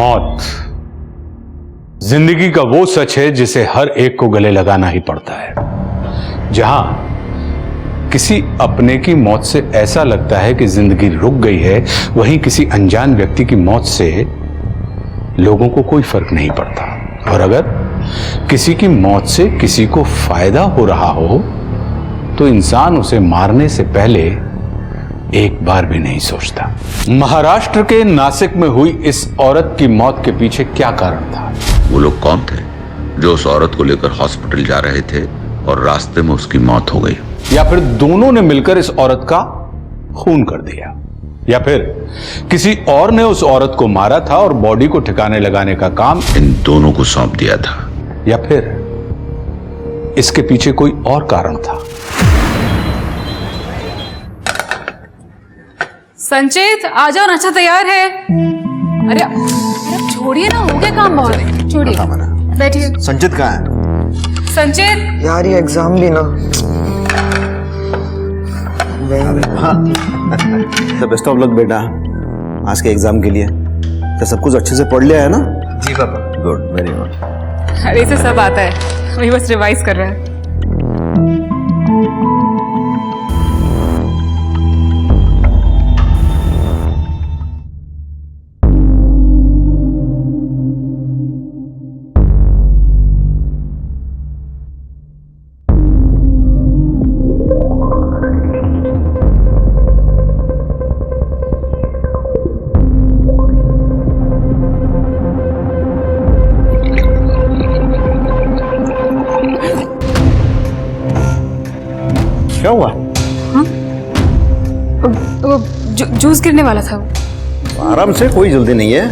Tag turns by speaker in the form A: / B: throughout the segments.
A: मौत जिंदगी का वो सच है जिसे हर एक को गले लगाना ही पड़ता है। जहां किसी अपने की मौत से ऐसा लगता है कि जिंदगी रुक गई है, वहीं किसी अनजान व्यक्ति की मौत से लोगों को कोई फर्क नहीं पड़ता। और अगर किसी की मौत से किसी को फायदा हो रहा हो तो इंसान उसे मारने से पहले एक बार भी नहीं सोचता। महाराष्ट्र के नासिक में हुई इस औरत की मौत के पीछे क्या कारण था?
B: वो लोग कौन थे जो उस औरत को लेकर हॉस्पिटल जा रहे थे और रास्ते में उसकी मौत हो गई?
A: या फिर दोनों ने मिलकर इस औरत का खून कर दिया? या फिर किसी और ने उस औरत को मारा था और बॉडी को ठिकाने लगाने का काम
B: इन दोनों को सौंप दिया था?
A: या फिर इसके पीछे कोई और कारण था?
C: संचित आ जाओ, नाश्ता तैयार है। अरे छोड़िए ना, हो गया काम बहुत। छोड़िए, बैठिए।
D: संचित कहाँ है?
C: संचित
E: यार ये एग्जाम भी ना।
D: तो बेस्ट ऑफ लक बेटा आज के एग्जाम के लिए। तो सब कुछ अच्छे से पढ़ लिया है ना?
E: जी पापा।
D: Good, very good.
C: अरे इसे सब आता है, अभी बस रिवाइज कर रहा है।
D: क्या हुआ?
C: हाँ? वो जूस गिरने वाला था।
D: आराम से, कोई जल्दी नहीं है।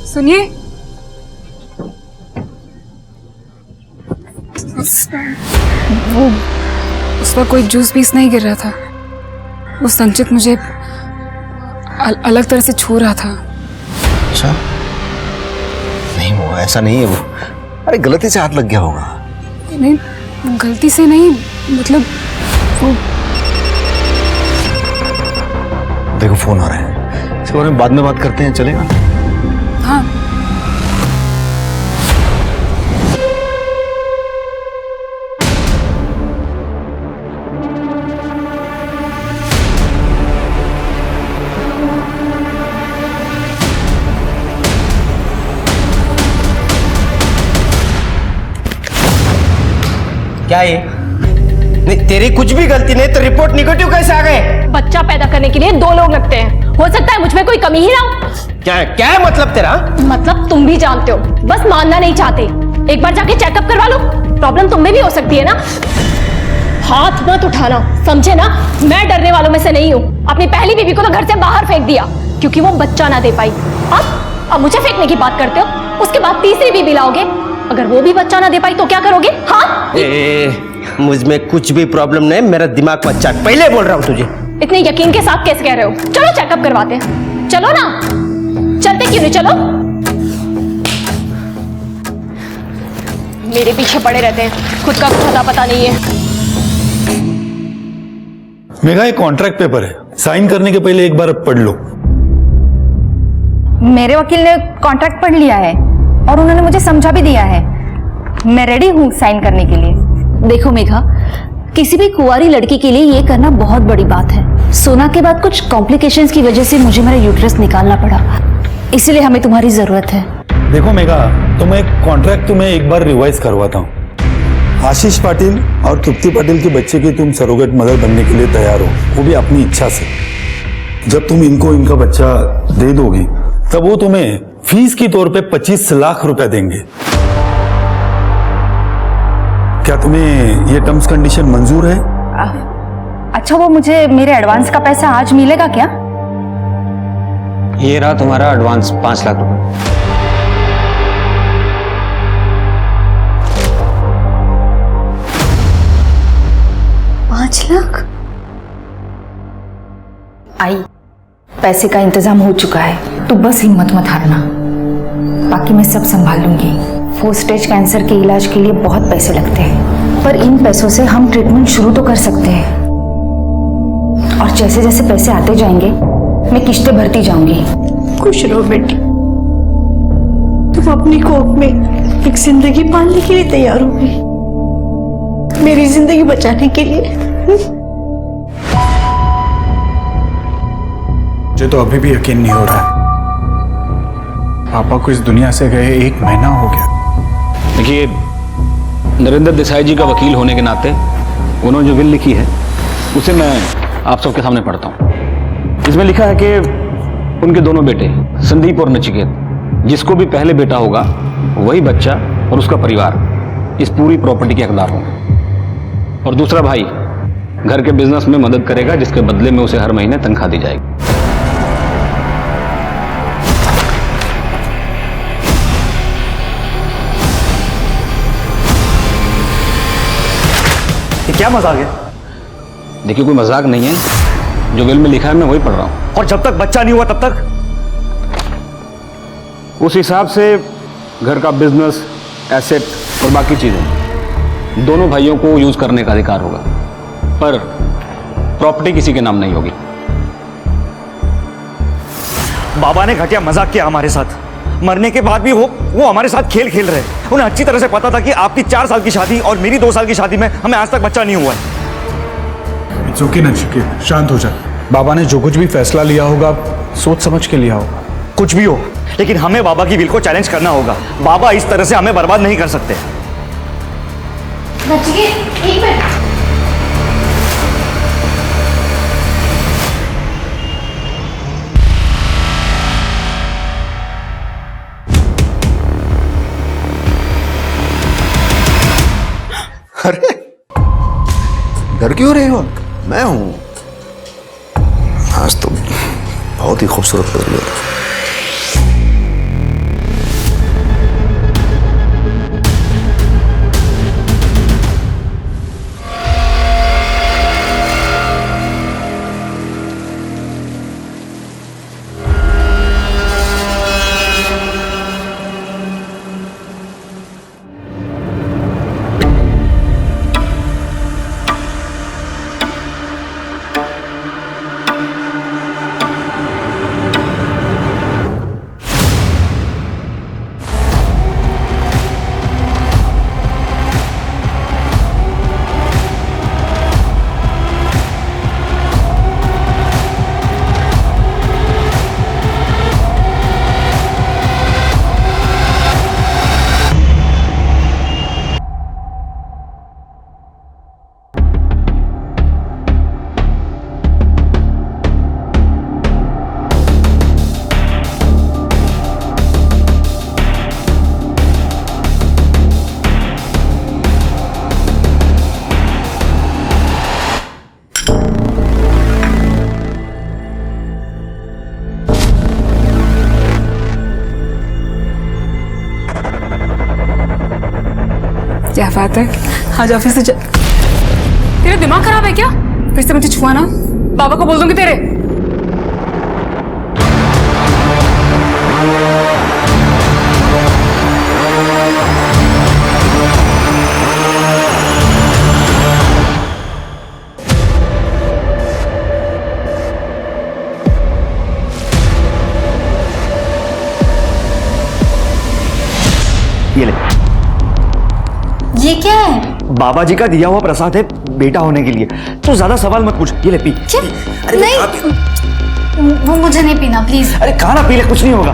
C: सुनिए, वो उस वक्त कोई जूस पीस नहीं गिर रहा था। वो संचित मुझे अलग तरह से छू रहा था।
D: अच्छा, नहीं वो ऐसा नहीं है। वो अरे गलती से हाथ लग गया होगा।
C: नहीं, गलती से नहीं, मतलब वो।
D: देखो फोन आ रहा है, इसके बारे में बाद में बात करते हैं, चलेगा?
C: हाँ।
E: क्या ये? नहीं तेरी कुछ भी गलती नहीं तो रिपोर्ट निगेटिव कैसे आ गए?
F: बच्चा पैदा करने के लिए 2 लोग लगते हैं। हो सकता है मुझ में कोई कमी ही ना हो।
E: क्या है मतलब तेरा?
F: मतलब तुम भी जानते हो, बस मानना नहीं चाहते। एक बार जाके चेकअप करवा लो, प्रॉब्लम तुम में भी हो सकती है ना। हाथ मत उठाना, समझे ना? मैं डरने वालों में से नहीं हूँ। अपनी पहली बीवी को तो घर से बाहर फेंक दिया क्योंकि वो बच्चा ना दे पाई। अब मुझे फेंकने की बात करते हो। उसके बाद तीसरी बीवी लाओगे, अगर वो भी बच्चा ना दे पाई तो क्या करोगे? हाँ,
E: मुझ में कुछ भी प्रॉब्लम नहीं, मेरा दिमाग बच्चा। पहले बोल रहा हूँ तुझे।
F: इतने यकीन के साथ कैसे कह रहे हो? चलो चेकअप करवाते हैं। चलो ना, चलते क्यों नहीं? चलो। मेरे पीछे पड़े रहते हैं, खुद का पता पता नहीं है।
G: मेघा, एक कॉन्ट्रैक्ट पेपर है, साइन करने के पहले एक बार पढ़ लो।
H: मेरे वकील ने कॉन्ट्रैक्ट पढ़ लिया है और उन्होंने मुझे समझा भी दिया है। मैं रेडी हूँ साइन करने के लिए।
F: देखो मेघा, किसी भी कुंवारी लड़की के लिए ये करना बहुत बड़ी बात है। सोना के बाद कुछ कॉम्प्लिकेशंस की वजह से मुझे मेरा यूट्रस निकालना पड़ा, इसलिए हमें तुम्हारी जरूरत है।
G: देखो मेघा, तो मैं कॉन्ट्रैक्ट तुम्हें एक बार रिवाइज करवाता हूँ। आशीष पाटिल और तृप्ति पाटिल के बच्चे की तुम सरोगेट मदर बनने के लिए तैयार हो, वो भी अपनी इच्छा से। जब तुम इनको इनका बच्चा दे दोगी तब वो तुम्हें फीस की तौर पे 25 लाख रुपए देंगे। क्या तुम्हें ये टर्म्स कंडीशन मंजूर है?
H: अच्छा, वो मुझे मेरे एडवांस का पैसा आज मिलेगा क्या?
I: ये रहा तुम्हारा एडवांस 5 लाख रुपए।
H: 5 लाख? आई पैसे का इंतजाम हो चुका है, तू बस हिम्मत मत हारना। बाकी मैं सब संभाल लूंगी। 4 स्टेज कैंसर के इलाज के लिए बहुत पैसे लगते हैं, पर इन पैसों से हम ट्रीटमेंट शुरू तो कर सकते हैं। और जैसे जैसे पैसे आते जाएंगे मैं किश्तें भरती जाऊंगी।
J: खुश रहो बेटी, तुम अपनी कोख में एक जिंदगी पालने के लिए तैयार हो गई, मेरी जिंदगी बचाने के लिए।
K: मुझे तो अभी भी यकीन नहीं हो रहा है, पापा को इस दुनिया से गए 1 महीना हो गया।
I: देखिए, नरेंद्र देसाई जी का वकील होने के नाते उन्होंने जो विल लिखी है उसे मैं आप सबके सामने पढ़ता हूँ। इसमें लिखा है कि उनके दोनों बेटे संदीप और नचिकेत, जिसको भी पहले बेटा होगा वही बच्चा और उसका परिवार इस पूरी प्रॉपर्टी के हकदार होंगे। और दूसरा भाई घर के बिजनेस में मदद करेगा, जिसके बदले में उसे हर महीने तनख्वाह दी जाएगी।
E: ये क्या मजाक है?
I: देखिए, कोई मजाक नहीं है, जो विल में लिखा है मैं वही पढ़ रहा हूँ।
E: और जब तक बच्चा नहीं हुआ तब तक
I: उस हिसाब से घर का बिजनेस, एसेट और बाकी चीजें दोनों भाइयों को यूज करने का अधिकार होगा, पर प्रॉपर्टी किसी के नाम नहीं होगी।
E: बाबा ने घटिया मजाक किया हमारे साथ। मरने के बाद भी वो हमारे साथ खेल खेल रहे हैं। उन्हें अच्छी तरह से पता था कि आपकी 4 साल की शादी और मेरी 2 साल की शादी में हमें आज तक बच्चा नहीं हुआ है।
K: इट्स ओके नचिकेत, शांत हो जा। बाबा ने जो कुछ भी फैसला लिया होगा सोच समझ के लिया होगा।
E: कुछ भी हो, लेकिन हमें बाबा की विल को चैलेंज करना होगा। बाबा इस तरह से हमें बर्बाद नहीं कर सकते।
H: नचिकेत, एक मिनट।
D: अरे डर क्यों रहे हो? मैं हूं। आज तो बहुत ही खूबसूरत लग रही हो।
C: क्या बात है, आज ऑफिस से तेरा दिमाग खराब है क्या? फिर से मुझे छुआ ना, बाबा को बोल दूंगी तेरे।
E: ये ले।
H: ये क्या है?
E: बाबा जी का दिया हुआ प्रसाद है बेटा होने के लिए। तो ज्यादा सवाल मत पूछ, ये ले पी।
H: क्या? नहीं, वो मुझे नहीं पीना प्लीज।
E: अरे कहा ना पी ले, कुछ नहीं होगा।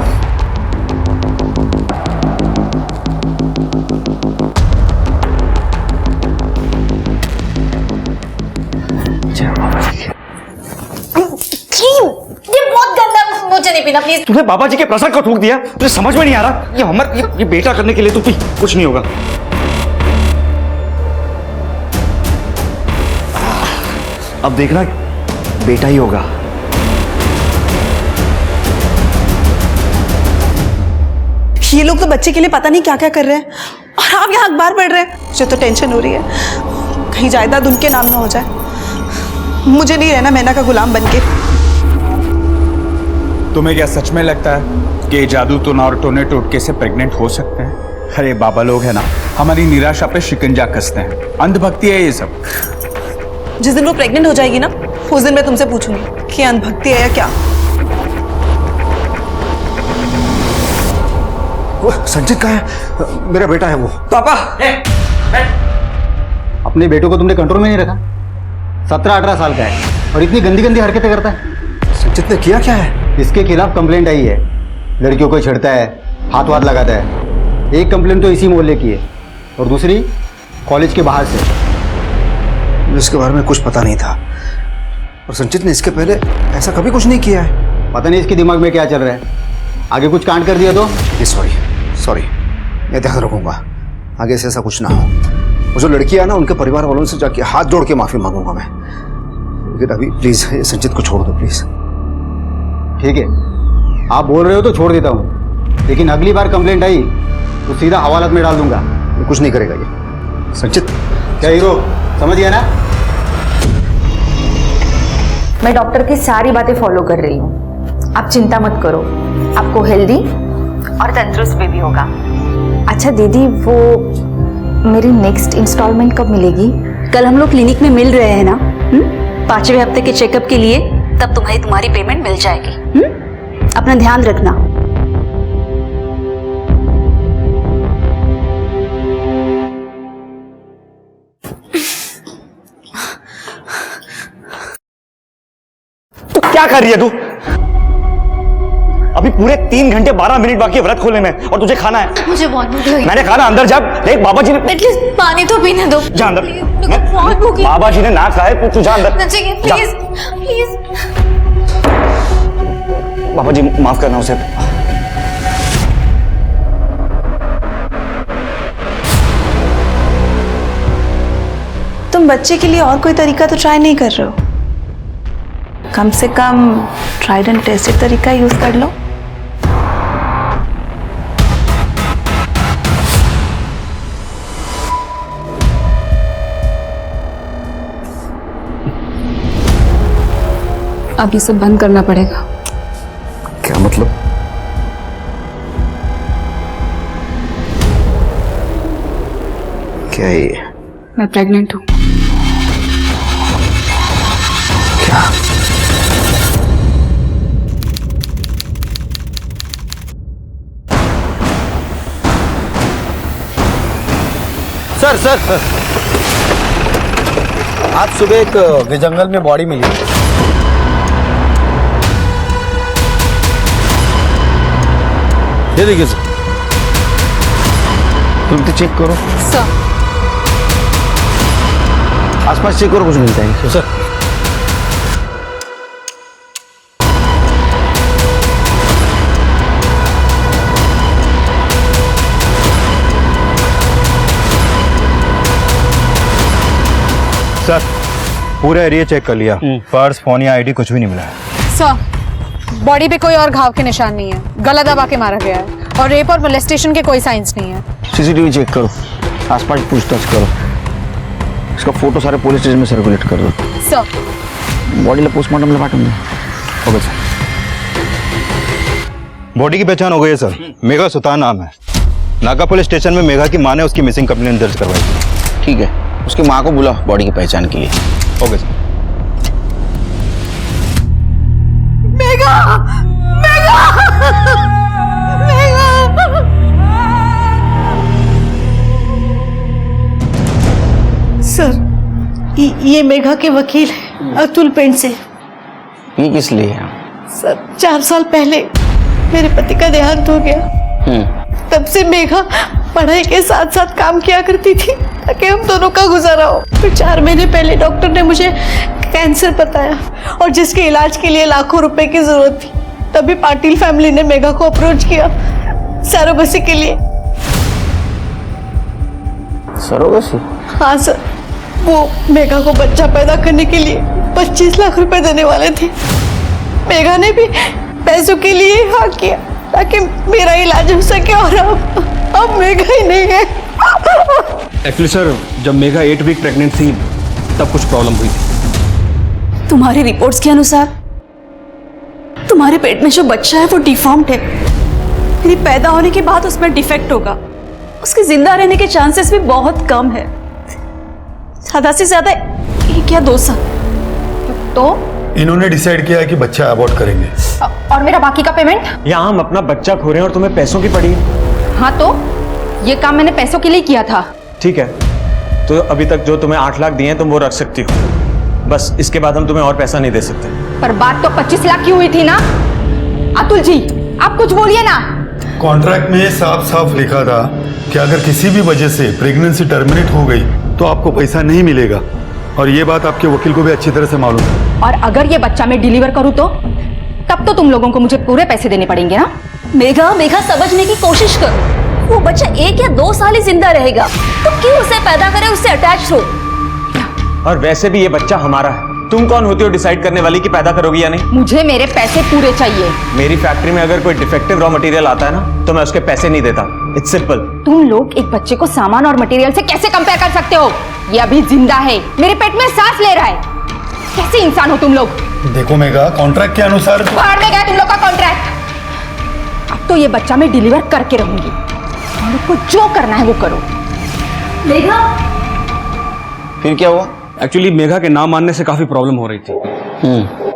H: ये बहुत गंदा है, मुझे नहीं पीना प्लीज।
E: तूने बाबा जी के प्रसाद को थूक दिया, तुझे समझ में नहीं आ रहा? ये बेटा करने के लिए तू पी, कुछ नहीं होगा। अब देखना बेटा ही होगा।
J: ये लोग तो बच्चे के लिए पता नहीं क्या क्या कर रहे हैं, और आप यहाँ अखबार पढ़ रहे हैं। मुझे तो टेंशन हो रही है, कहीं जायदाद उनके नाम ना हो जाए। मुझे नहीं रहना मैना का गुलाम बनके।
K: तुम्हें क्या सच में लगता है कि जादू टोना और टोने टोटके से प्रेग्नेंट हो सकते हैं? अरे बाबा लोग है ना, हमारी निराशा पे शिकंजा कसते हैं। अंधभक्ति है ये सब।
J: जिस दिन वो प्रेग्नेंट हो जाएगी ना, उस दिन मैं तुमसे पूछूंगी कि अंधभक्ति है या क्या।
D: वो संचित कहाँ है? मेरा बेटा है वो।
E: पापा
D: अपने बेटों को तुमने कंट्रोल में नहीं रखा। 17-18 साल का है और इतनी गंदी गंदी हरकतें करता है। संचित ने किया क्या है? इसके खिलाफ कंप्लेंट आई है। लड़कियों को छेड़ता है, हाथ वाथ लगाता है। एक कंप्लेंट तो इसी मोहल्ले की है और दूसरी कॉलेज के बाहर से। इसके बारे में कुछ पता नहीं था और संचित ने इसके पहले ऐसा कभी कुछ नहीं किया है। पता नहीं इसके दिमाग में क्या चल रहा है। आगे कुछ कांड कर दिया तो सॉरी, मैं ध्यान रखूंगा आगे से ऐसा कुछ ना हो। वो जो लड़की है ना, उनके परिवार वालों से जाके हाथ जोड़ के माफी मांगूंगा मैं। लेकिन अभी प्लीज संचित को छोड़ दो प्लीज। ठीक है, आप बोल रहे हो तो छोड़ देता हूँ, लेकिन अगली बार कंप्लेंट आई तो सीधा हवालात में डाल दूंगा। कुछ नहीं करेगा ये संचित। क्या हीरो, समझ गया ना?
H: मैं डॉक्टर की सारी बातें फॉलो कर रही हूँ, आप चिंता मत करो। आपको हेल्दी और तंदुरुस्त बेबी होगा। अच्छा दीदी, वो मेरी नेक्स्ट इंस्टॉलमेंट कब मिलेगी?
J: कल हम लोग क्लिनिक में मिल रहे हैं ना, 5वें हफ्ते के चेकअप के लिए, तब तुम्हारी पेमेंट मिल जाएगी। अपना ध्यान रखना।
E: तू क्या कर रही है तू? अभी पूरे 3 घंटे 12 मिनट बाकी है व्रत खोलने में और तुझे खाना है।
F: मुझे बहुत भूख लगी।
E: मैंने खाना अंदर जा। देख बाबा जी ने
F: एटलीस्ट पानी तो पीने दो।
E: जा अंदर।
F: बहुत भूख लगी।
E: बाबा जी ने ना खाए तू जा अंदर।
F: Please please.
E: बाबा जी माफ करना उसे।
J: तुम बच्चे के लिए और कोई तरीका तो ट्राई नहीं कर रहे हो? कम से कम ट्राइड एंड टेस्टेड तरीका यूज कर लो।
C: अब ये सब बंद करना पड़ेगा।
D: क्या मतलब? क्या है ये?
C: मैं प्रेग्नेंट हूँ।
D: क्या? सर आज सुबह एक जंगल में बॉडी मिली। ये देखिए सर, तुम तो चेक करो।
C: सर
D: आसपास चेक करो, कुछ मिलता है सर।
L: सर पूरा एरिया चेक कर लिया, पर्स फोन या आईडी कुछ भी नहीं मिला है।
C: सर बॉडी पे कोई और घाव के निशान नहीं है, गला दबा के मारा गया है और रेप और मोलेस्टेशन के कोई साइंस नहीं है।
D: सीसीटीवी चेक करो, आसपास पूछताछ करो, इसका फोटो सारे पुलिस स्टेशन में सर्कुलेट कर दो।
C: सर
D: बॉडीला पोस्टमार्टम ला पाठवून द्या।
L: Okay sir. बॉडी की पहचान हो गई है सर, मेघा सुतार नाम है। नागा पुलिस स्टेशन में मेघा की मां ने उसकी मिसिंग कंप्लेंट दर्ज करवाई थी।
D: ठीक है, उसकी माँ को बुला बॉडी की पहचान के लिए।
L: Okay sir.
J: Megha, Megha, Megha. Sir ये मेघा के वकील है, अतुल पेंट से।
D: ये किस लिए है?
J: सर 4 साल पहले मेरे पति का देहांत हो गया। तब से मेघा पढ़ाई के साथ साथ काम किया करती थी ताकि हम दोनों का गुजारा हो। फिर 4 महीने पहले डॉक्टर ने मुझे कैंसर बताया और जिसके इलाज के लिए लाखों रुपए की जरूरत थी। तभी पाटिल फैमिली ने मेघा को अप्रोच किया सरोगेसी के लिए।
D: सरोगेसी?
J: हाँ सर, वो मेघा को बच्चा पैदा करने के लिए 25 लाख रुपए देने वाले थे। मेघा ने भी पैसों के लिए हाँ किया ताकि मेरा इलाज हो सके और अब मेघा ही नहीं है।
I: एक्चुअली सर, जब मेघा 8 वीक प्रेग्नेंट थी तब कुछ प्रॉब्लम हुई थी।
J: तुम्हारी रिपोर्ट्स के अनुसार हमारे पेट में जो बच्चा है वो डिफॉर्म्ड है। मेरी पैदा होने के बाद उसमें डिफेक्ट होगा, उसके जिंदा रहने के चांसेस भी बहुत कम है, ज्यादा से ज्यादा 1 या 2 साल।
F: तो
G: इन्होंने डिसाइड किया है कि बच्चा अबॉर्ट करेंगे।
F: और मेरा बाकी का पेमेंट?
E: यहाँ हम अपना बच्चा खो रहे हैं और तुम्हें पैसों की पड़ी है।
H: हाँ तो ये काम मैंने पैसों के लिए किया था।
E: ठीक है, तो अभी तक जो तुम्हें 8 लाख दिए हैं तुम वो रख सकती हो, बस इसके बाद हम तुम्हें और पैसा नहीं दे सकते।
H: पर बात तो 25 लाख की हुई थी ना। अतुल जी आप कुछ बोलिए ना।
G: कॉन्ट्रैक्ट में साफ साफ लिखा था कि अगर किसी भी वजह से प्रेगनेंसी टर्मिनेट हो गई तो आपको पैसा नहीं मिलेगा, और ये बात आपके वकील को भी अच्छी तरह से मालूम है।
H: और अगर ये बच्चा मैं डिलीवर करूं तो तब तो तुम लोगों को मुझे पूरे पैसे देने पड़ेंगे ना।
J: मेघा समझने की कोशिश करो, वो बच्चा 1 या 2 साल ही जिंदा रहेगा, तो क्यों उसे पैदा करे, उससे अटैच हो।
E: और वैसे भी ये बच्चा हमारा है, तुम कौन होती हो डिसाइड करने वाली कि पैदा करोगी या नहीं?
H: मुझे मेरे पैसे पूरे चाहिए।
E: मेरी फैक्ट्री में अगर कोई डिफेक्टिव रॉ मटेरियल आता है ना तो मैं उसके पैसे नहीं देता। It's simple.
H: तुम लोग एक बच्चे को सामान और मटेरियल से कैसे कंपेयर कर सकते हो? ये अभी जिंदा है, मेरे पेट में सांस ले रहा है। कैसे इंसान हो तुम लोग?
G: देखो मेघा, कॉन्ट्रैक्ट के अनुसार
H: बाहर में गया तुम लोग का कॉन्ट्रैक्ट। अब तो ये बच्चा मैं डिलीवर करके रहूंगी, तुम लोग को जो करना है वो करो।
J: मेघा
I: फिर क्या हुआ? एक्चुअली मेघा के नाम मानने से काफी प्रॉब्लम हो रही थी।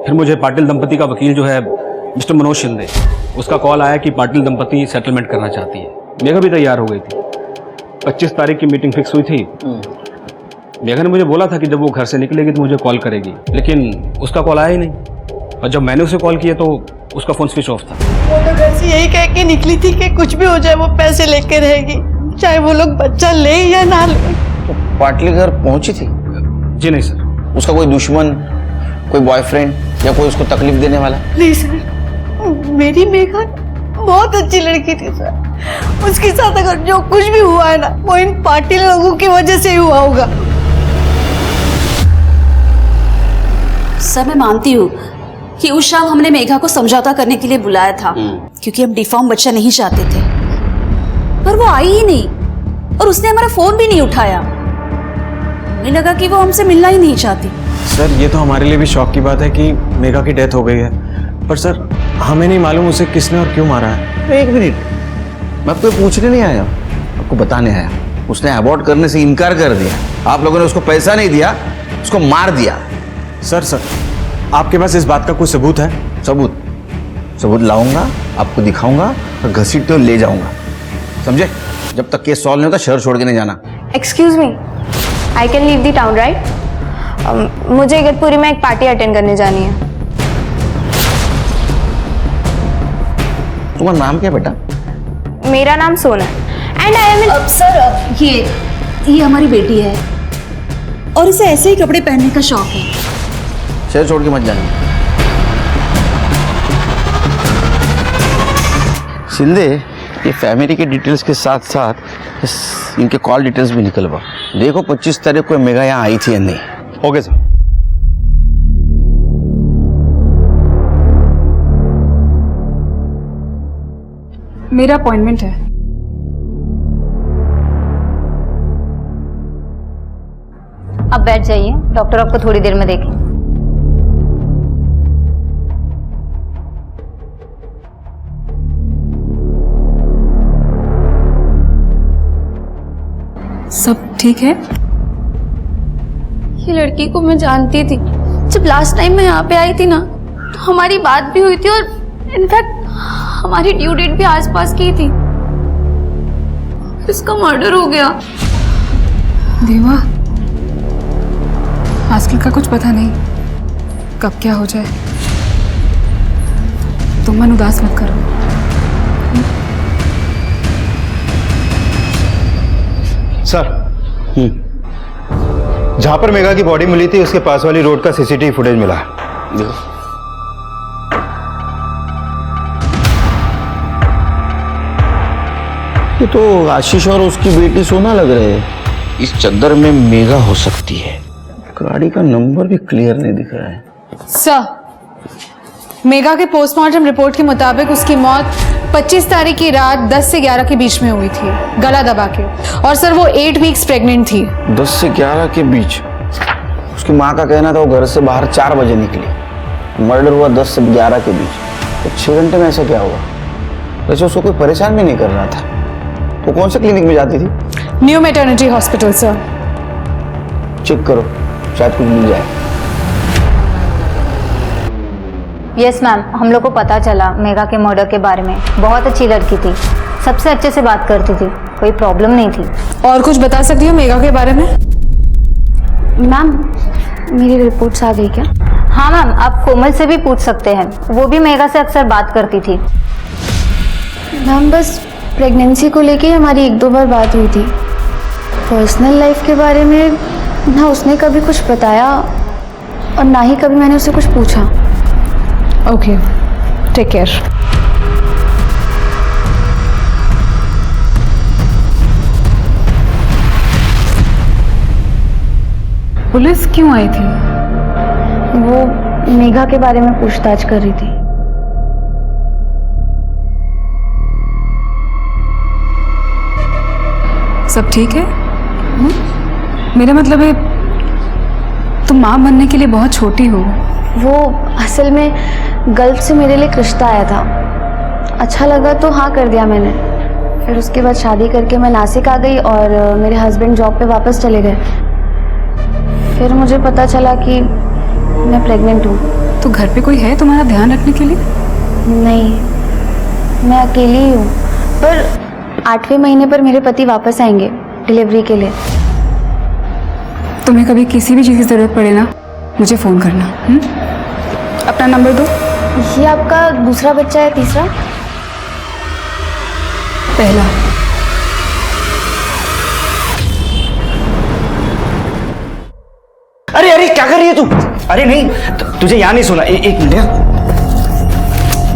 I: फिर मुझे पाटिल दंपति का वकील जो है मिस्टर मनोज शिंदे, उसका कॉल आया कि पाटिल दंपति सेटलमेंट करना चाहती है। मेघा भी तैयार हो गई थी। 25 तारीख की मीटिंग फिक्स हुई थी। मेघा ने मुझे बोला था कि जब वो घर से निकलेगी तो मुझे कॉल करेगी, लेकिन उसका कॉल आया ही नहीं। और जब मैंने उसे कॉल किया तो उसका फोन स्विच ऑफ था।
J: वो तो घर से यही कह के निकली थी कि कुछ भी हो जाए वो पैसे लेके रहेगी, चाहे वो लोग बच्चा ले या ना ले।
M: तो पाटिल घर पहुंची थी?
I: जी नहीं सर।
M: उसका कोई दुश्मन, कोई बॉयफ्रेंड या कोई उसको तकलीफ देने वाला?
J: नहीं सर, मेरी मेघा बहुत अच्छी लड़की थी सर। उसके साथ अगर जो कुछ भी हुआ है ना वो इन पाटिल लोगों की वजह से ही हुआ होगा।
N: सर मैं मानती हूँ कि उस शाम हमने मेघा को समझौता करने के लिए बुलाया था, क्योंकि हम डिफॉर्म बच्चा नहीं चाहते थे, पर वो आई ही नहीं और उसने हमारा फोन भी नहीं उठाया। हमें लगा कि वो हमसे मिलना ही नहीं चाहती।
E: सर ये तो हमारे लिए भी शौक की बात है कि मेघा की डेथ हो गई है, पर सर हमें नहीं मालूम उसे किसने और क्यों मारा है।
M: 1 मिनट, मैं आपको पूछने नहीं आया, आपको बताने आया। उसने अबॉर्ट करने से इनकार कर दिया, आप लोगों ने उसको पैसा नहीं दिया, उसको मार दिया।
E: सर आपके पास इस बात का कोई सबूत है?
M: सबूत लाऊंगा, आपको दिखाऊंगा और घसीटते हुए ले जाऊंगा, समझे? जब तक केस सॉल्व नहीं होता शहर छोड़ के नहीं जाना।
F: Excuse me, I can leave the town right? मुझे इगतपुरी में एक पार्टी अटेंड करने जानी है।
M: तुम्हारा नाम क्या बेटा?
F: मेरा नाम सोना एंड आई एम
N: सर ये हमारी बेटी है और इसे ऐसे ही कपड़े पहनने का शौक है।
M: शहर छोड़ के मत जाना। शिंदे, ये फैमिली के डिटेल्स के साथ साथ इनके कॉल डिटेल्स भी निकलवा। देखो 25 तारीख को मेघा यहाँ आई थी या नहीं।
L: Okay sir.
C: मेरा अपॉइंटमेंट है।
F: अब बैठ जाइए, डॉक्टर आपको थोड़ी देर में देखें।
C: सब ठीक है?
J: ये लड़की को मैं जानती थी। जब लास्ट टाइम मैं यहाँ पे आई थी ना तो हमारी बात भी हुई थी और इनफैक्ट हमारी ड्यू डेट भी आसपास की थी। इसका मर्डर हो गया।
C: देवा, आजकल का कुछ पता नहीं कब क्या हो जाए। तुम मन उदास मत करो।
L: सर, जहां पर मेघा की बॉडी मिली थी उसके पास वाली रोड का सीसीटीवी फुटेज मिला है।
M: देखो ये तो आशीष और उसकी बेटी सोना लग रहे हैं। इस चद्दर में मेघा हो सकती है। गाड़ी का नंबर भी क्लियर नहीं दिख रहा है।
J: सर, मेघा के पोस्टमार्टम रिपोर्ट के मुताबिक उसकी मौत 25 तारीख की रात 10 से 11 के बीच में हुई थी, गला दबा के। और सर वो 8 वीक्स प्रेग्नेंट थी।
M: 10 से 11 के बीच? उसकी माँ का कहना था वो घर से बाहर 4 बजे निकली। मर्डर हुआ 10 से 11 के बीच। तो 6 घंटे में ऐसा क्या हुआ? वैसे उसको कोई परेशान भी नहीं कर रहा था। वो कौन से क्लिनिक में जाती थी?
C: New maternity hospital sir.
M: Check करो, शायद कुछ मिल जाए।
H: यस मैम, हम लोग को पता चला मेघा के मर्डर के बारे में। बहुत अच्छी लड़की थी, सबसे अच्छे से बात करती थी, कोई प्रॉब्लम नहीं थी।
C: और कुछ बता सकती हो मेघा के बारे में?
H: मैम मेरी रिपोर्ट्स आ गई क्या? हाँ मैम, आप कोमल से भी पूछ सकते हैं, वो भी मेघा से अक्सर बात करती थी।
J: मैम बस प्रेगनेंसी को लेके हमारी 1-2 बार बात हुई थी। पर्सनल लाइफ के बारे में ना उसने कभी कुछ बताया और ना ही कभी मैंने उससे कुछ पूछा।
C: Okay, take care. पुलिस क्यों आई थी?
J: वो मेघा के बारे में पूछताछ कर रही थी।
C: सब ठीक है? मेरा मतलब है तुम माँ बनने के लिए बहुत छोटी हो।
J: वो असल में गल्फ से मेरे लिए एक रिश्ता आया था, अच्छा लगा तो हाँ कर दिया मैंने। फिर उसके बाद शादी करके मैं नासिक आ गई और मेरे हस्बैंड जॉब पे वापस चले गए। फिर मुझे पता चला कि मैं प्रेग्नेंट हूँ।
C: तो घर पे कोई है तुम्हारा ध्यान रखने के लिए?
J: नहीं, मैं अकेली ही हूँ, पर 8वें महीने पर मेरे पति वापस आएंगे डिलीवरी के लिए।
C: तुम्हें कभी किसी भी चीज़ की ज़रूरत पड़े ना, मुझे फ़ोन करना। अपना नंबर दो।
J: ये आपका दूसरा बच्चा है? तीसरा?
C: पहला।
E: अरे अरे क्या कर रही है तू? अरे नहीं, तुझे यहाँ नहीं सुना। एक मिनट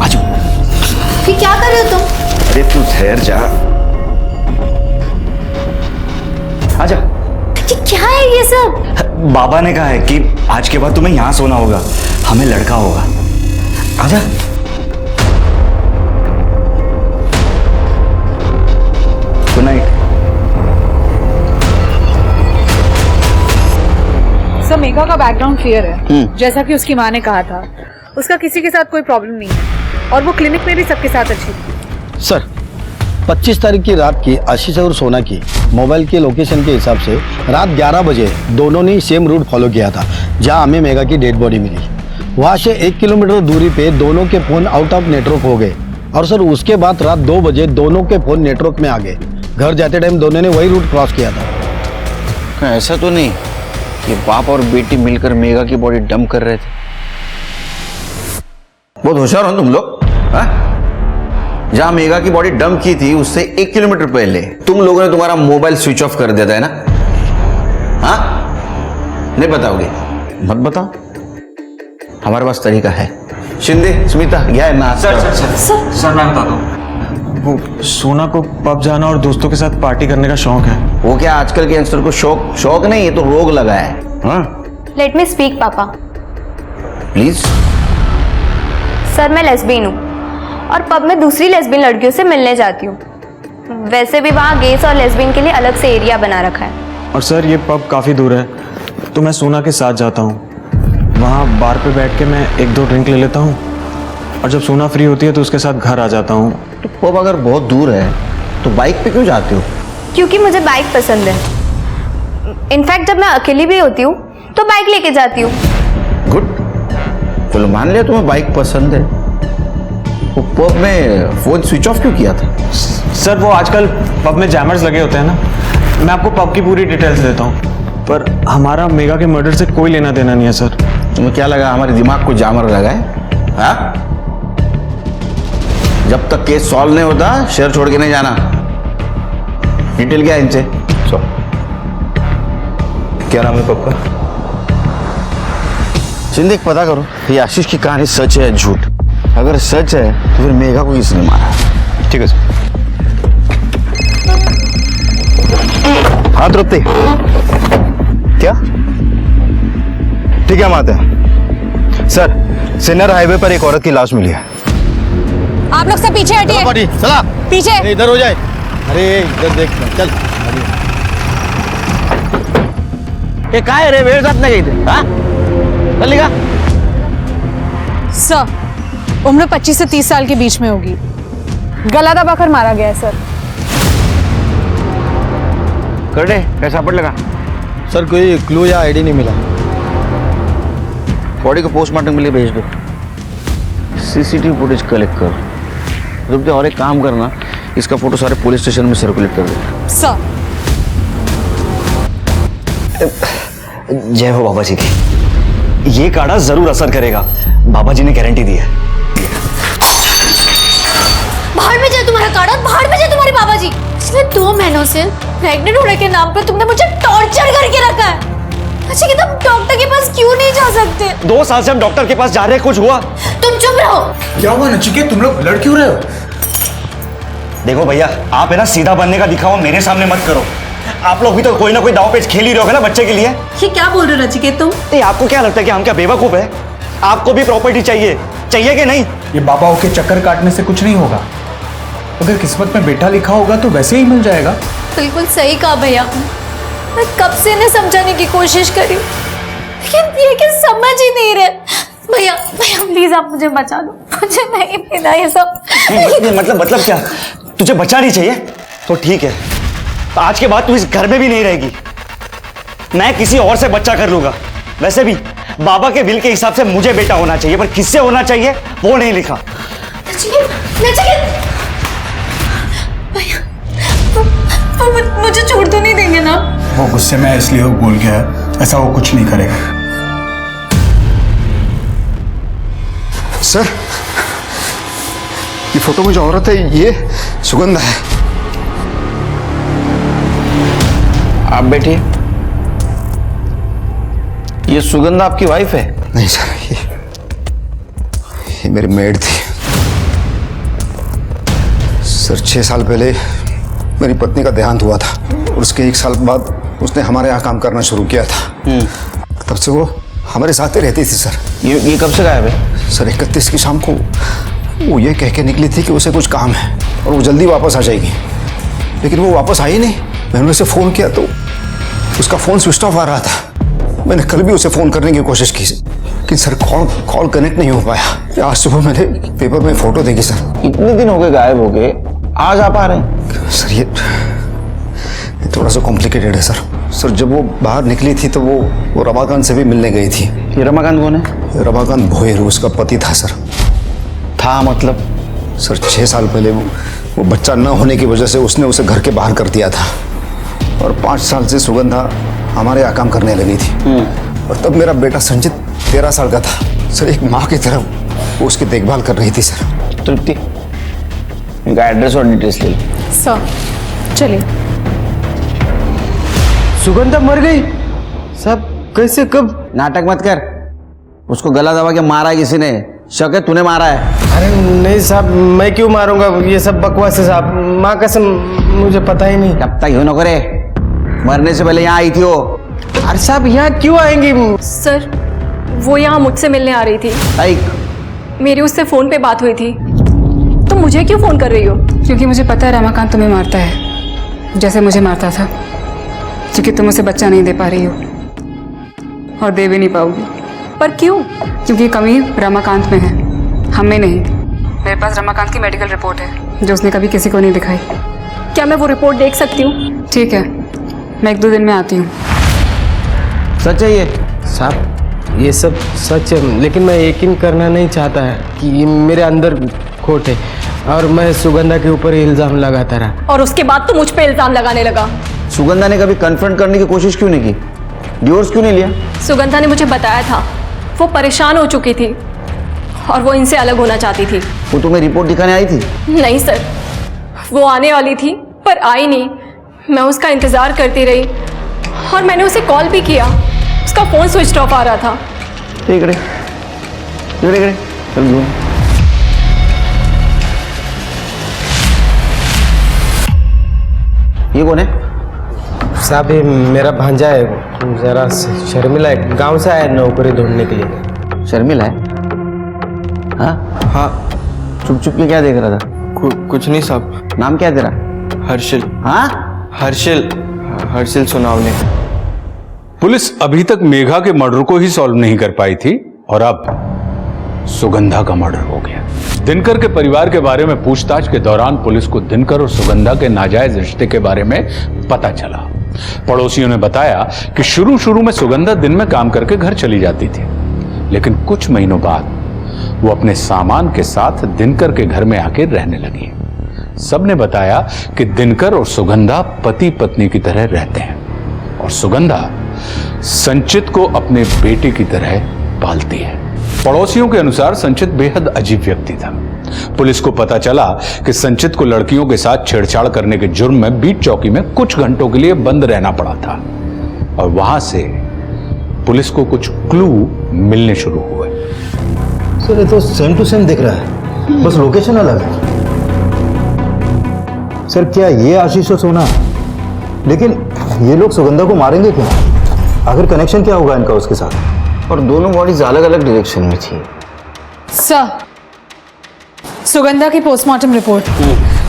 E: आ जाओ।
J: ये क्या कर रहे हो तुम?
E: अरे तू ठहर जा, आजा।
J: ये क्या है ये सब?
E: बाबा ने कहा है कि आज के बाद तुम्हें यहाँ सोना होगा, हमें लड़का होगा। आजा। Good night.
O: सर मेघा का बैकग्राउंड क्लियर है, जैसा कि उसकी माँ ने कहा था। उसका किसी के साथ कोई प्रॉब्लम नहीं है और वो क्लिनिक में भी सबके साथ अच्छी थी।
G: सर 25 तारीख की रात की आशीष और सोना की मोबाइल के लोकेशन के हिसाब से रात 11 बजे दोनों ने सेम रूट फॉलो किया था जहां हमें मेघा की डेड बॉडी मिली। वहां से 1 किलोमीटर दूरी पे दोनों के फोन आउट ऑफ नेटवर्क हो गए और सर उसके बाद रात 2 बजे दोनों के फोन नेटवर्क में आ गए। घर जाते टाइम दोनों ने वही रूट क्रॉस किया था।
M: ऐसा तो नहीं कि बाप और बेटी मिलकर मेघा की बॉडी डंप कर रहे थे? बहुत होशियार हो तुम लोग। जहां मेघा की बॉडी डंप की थी उससे 1 किलोमीटर पहले तुम लोगों ने तुम्हारा मोबाइल स्विच ऑफ कर दिया था, है ना? हाँ, नहीं बताओगे? मत बताओ, हमारे पास तरीका है। शिंदे, स्मिता, क्या है ना?
E: सर मैं बताता हूँ। वो सोना को पब जाना और दोस्तों के साथ पार्टी करने का शौक है।
M: वो क्या आजकल के यंगस्टर को शौक नहीं, ये तो रोग लगा है। हाँ?
H: लेट मी स्पीक पापा।
M: प्लीज।
H: सर मैं लेस्बियन हूँ और पब में दूसरी लेस्बियन लड़कियों से मिलने जाती हूँ। वैसे भी वहाँ गेस और लेस्बियन के लिए अलग से एरिया बना रखा है।
E: और सर ये पब काफ़ी दूर है, तो मैं सोना के साथ जाता हूँ। वहाँ बार पे बैठ के मैं 1-2 ड्रिंक ले लेता हूँ और जब सोना फ्री होती है तो उसके साथ घर आ जाता हूँ।
M: तो पब अगर बहुत दूर है तो बाइक पे क्यों जाते हो?
H: क्योंकि मुझे बाइक पसंद है। इनफैक्ट जब मैं अकेली भी होती हूँ तो बाइक लेके जाती हूँ।
M: गुड, चलो मान लिया तुम्हें बाइक पसंद है। वो पब में फोन स्विच ऑफ क्यों किया था?
E: सर वो आजकल पब में जैमर्स लगे होते हैं ना। मैं आपको पब की पूरी डिटेल्स देता हूँ, पर हमारा मेघा के मर्डर से कोई लेना देना नहीं है सर।
M: तुम्हें क्या लगा हमारे दिमाग को जामर लगा है? हाँ? जब तक केस सॉल्व नहीं होता शहर छोड़ के नहीं जाना। डिटेल क्या है इनसे?
L: क्या नाम है पब का?
M: सिंधिक पता करो ये आशीष की कहानी सच है झूठ। अगर सच है तो फिर मेघा को किसने मारा?
L: ठीक है सर। हाँ तृप्ति, क्या? ठीक है हम आते हैं। सर सिन्नर हाईवे पर एक औरत की लाश मिली है।
F: आप लोग सब पीछे हटिए।
G: चला
F: पीछे
G: इधर हो जाए। अरे इधर देख चल।
M: ये क्या है रे? मेरे साथ नहीं गई थी? हाँ? चल लिखा।
F: सर
O: उम्र 25 से 30 साल के बीच में होगी। गला दबाकर मारा गया है सर।
M: कर दे, कैसा पड़ लगा?
L: सर कोई क्लू या आईडी नहीं मिला।
M: बॉडी को पोस्टमार्टम के लिए भेज दो। सीसीटीवी फुटेज कलेक्ट कर। रुक जा, और एक काम करना, इसका फोटो सारे पुलिस स्टेशन में सर्कुलेट कर दे।
O: सर
E: जय हो बाबा जी की। ये काढ़ा जरूर असर करेगा, बाबा जी ने गारंटी दी है।
F: बाहर में जाए तुम्हारा काढ़ा, बाहर में जाए तुम्हारे बाबा जी। पिछले 2 महीनों से प्रेग्नेंट होने के नाम पे तुमने मुझे टॉर्चर करके रखा है। अच्छा कि तुम डॉक्टर के पास क्यों नहीं जा सकते?
E: 2 साल से हम डॉक्टर के पास जा रहे हैं, कुछ हुआ?
F: तुम चुप रहो।
K: क्या हुआ नचिकेत, तुम लोग लड़ क्यों रहे हो?
E: देखो भैया, आप है ना सीधा बनने का दिखावा मेरे सामने मत करो। आप लोग भी तो कोई ना कोई दाव पेच खेल ही रहे हो ना बच्चे के लिए।
N: ये क्या बोल रहे हो नचिकेत तुम?
E: आपको क्या लगता है कि हम क्या बेवकूफ है? आपको भी प्रॉपर्टी चाहिए कि नहीं?
K: ये बाबाओं के चक्कर काटने से कुछ नहीं होगा। अगर किस्मत में बेटा लिखा होगा तो वैसे ही मिल जाएगा।
F: बिल्कुल सही कहा भैया। मैं कब से इन्हें समझाने की कोशिश करी, लेकिन ये कि समझ ही नहीं रहे। भैया भैया प्लीज आप मुझे बचा दो, मुझे नहीं पीना ये सब।
E: मतलब क्या? तुझे बच्चा नहीं चाहिए? तो ठीक है, तो आज के बाद तू इस घर में भी नहीं रहेगी। मैं किसी और से बच्चा कर लूंगा। वैसे भी बाबा के विल के हिसाब से मुझे बेटा होना चाहिए, पर किससे होना चाहिए वो नहीं लिखा।
F: मुझे छोड़ तो नहीं देंगे ना?
K: वो गुस्से में इसलिए वो बोल गया है, ऐसा वो कुछ नहीं करेगा।
P: सर, ये फोटो में जो औरत है ये सुगंधा है।
M: आप बैठिए। ये सुगंधा आपकी वाइफ है?
P: नहीं सर, ये मेरी मेड थी। सर 6 साल पहले मेरी पत्नी का देहांत हुआ था और उसके 1 साल बाद उसने हमारे यहाँ काम करना शुरू किया था। तब से वो हमारे साथ ही रहती थी सर।
M: ये कब से गायब है?
P: सर 31 की शाम को वो ये कह के निकली थी कि उसे कुछ काम है और वो जल्दी वापस आ जाएगी, लेकिन वो वापस आई नहीं। मैंने उसे फ़ोन किया तो उसका फ़ोन स्विच ऑफ आ रहा था। मैंने कल भी उसे फ़ोन करने की कोशिश की, लेकिन सर कॉल कनेक्ट नहीं हो पाया। आज सुबह मैंने पेपर में फ़ोटो देखी सर।
M: इतने दिन हो गए गायब हो गए, आज आप आ रहे हैं?
P: सर ये थोड़ा सा कॉम्प्लिकेटेड है सर। सर जब वो बाहर निकली थी तो वो रमाकांत से भी मिलने गई थी।
M: ये रमाकांत कौन है?
P: रमाकांत भोयर, उसका पति था सर।
M: था मतलब?
P: सर 6 साल पहले वो बच्चा न होने की वजह से उसने उसे घर के बाहर कर दिया था और 5 साल से सुगंधा हमारे यहाँ काम करने लगी थी। और तब मेरा बेटा संचित 13 साल का था। सर एक माँ की तरह वो उसकी देखभाल कर रही थी सर।
M: तृप्ति, इनका एड्रेस और डिटेल्स ले लो।
O: सर चलिए।
M: सुगंधा मर गई? सब कैसे, कब? नाटक मत कर। उसको गला दबा के मारा है किसी ने। शक है तूने मारा है?
Q: अरे नहीं साहब, मैं क्यों मारूंगा? ये सब बकवास है साहब, माँ कसम मुझे पता ही नहीं।
M: तब तक न करे, मरने से पहले यहाँ आई थी वो।
Q: अरे साहब यहाँ क्यों आएंगी?
F: सर वो यहाँ मुझसे मिलने आ रही थी। मेरी उससे फोन पे बात हुई थी। तुम मुझे क्यों फोन कर रही हो?
C: क्योंकि मुझे पता है रमाकांत तुम्हें मारता है, जैसे मुझे मारता था। क्योंकि तुम उसे बच्चा नहीं दे पा रही हो और दे भी नहीं पाओगी।
F: पर क्यों?
C: क्योंकि कमी रमाकांत में है, हम में नहीं। मेरे पास रमाकांत की मेडिकल रिपोर्ट है जो उसने कभी किसी को नहीं दिखाई।
F: क्या मैं वो रिपोर्ट देख सकती हूँ?
C: ठीक है, मैं 1-2 दिन में आती हूँ।
M: सच है ये?
Q: साहब ये सब सच है, लेकिन मैं यकीन करना नहीं चाहता है कि ये मेरे अंदर खोट है और मैं सुगंधा के ऊपर इल्जाम लगाता रहा।
F: और उसके बाद तो मुझ पे इल्जाम लगाने लगा।
M: सुगंधा ने कभी कन्फ्रंट करने की कोशिश क्यों नहीं की? डिवोर्स क्यों नहीं लिया?
F: सुगंधा ने मुझे बताया था वो परेशान हो चुकी थी और वो इनसे अलग होना चाहती थी।
M: वो तुम्हें रिपोर्ट दिखाने आई थी?
F: नहीं सर, वो आने वाली थी पर आई नहीं। मैं उसका इंतजार करती रही और मैंने उसे कॉल भी किया, उसका फोन स्विच ऑफ आ रहा था।
M: ठीक है, चल ये कौन है?
Q: साहब ये मेरा भांजा है, जरा शर्मिला है, गांव से आया नौकरी ढूंढने के लिए।
M: शर्मिला है? हाँ
Q: हाँ।
M: चुप चुप के क्या देख रहा था?
Q: कुछ नहीं साहब।
M: नाम क्या तेरा?
Q: हर्षिल।
M: हाँ
Q: हर्षिल सोनावने।
A: पुलिस अभी तक मेघा के मर्डर को ही सॉल्व नहीं कर पाई थी और अब सुगंधा का मर्डर हो गया। दिनकर के परिवार के बारे में पूछताछ के दौरान पुलिस को दिनकर और सुगंधा के नाजायज रिश्ते के बारे में पता चला। पड़ोसियों ने बताया कि शुरू में सुगंधा दिन में काम करके घर चली जाती थी, लेकिन कुछ महीनों बाद वो अपने सामान के साथ दिनकर के घर में आकर रहने लगी। सबने बताया कि दिनकर और सुगंधा पति पत्नी की तरह रहते हैं और सुगंधा संचित को अपने बेटे की तरह पालती है। पड़ोसियों के अनुसार संचित बेहद अजीब व्यक्ति था। पुलिस को पता चला कि संचित को लड़कियों के साथ छेड़छाड़ करने के जुर्म में बीट चौकी में कुछ घंटों के लिए बंद रहना पड़ा था और वहां से पुलिस को कुछ क्लू मिलने शुरू हुए।
P: सर ये तो सेम टू सेम दिख रहा है, बस लोकेशन अलग है। सर क्या ये आशीष और सोना, लेकिन ये लोग सुगंधा को मारेंगे क्यों? आखिर कनेक्शन क्या होगा इनका उसके साथ?
M: और दोनों बॉडीज अलग अलग डायरेक्शन में थी।
O: सर सुगंधा की पोस्टमार्टम रिपोर्ट।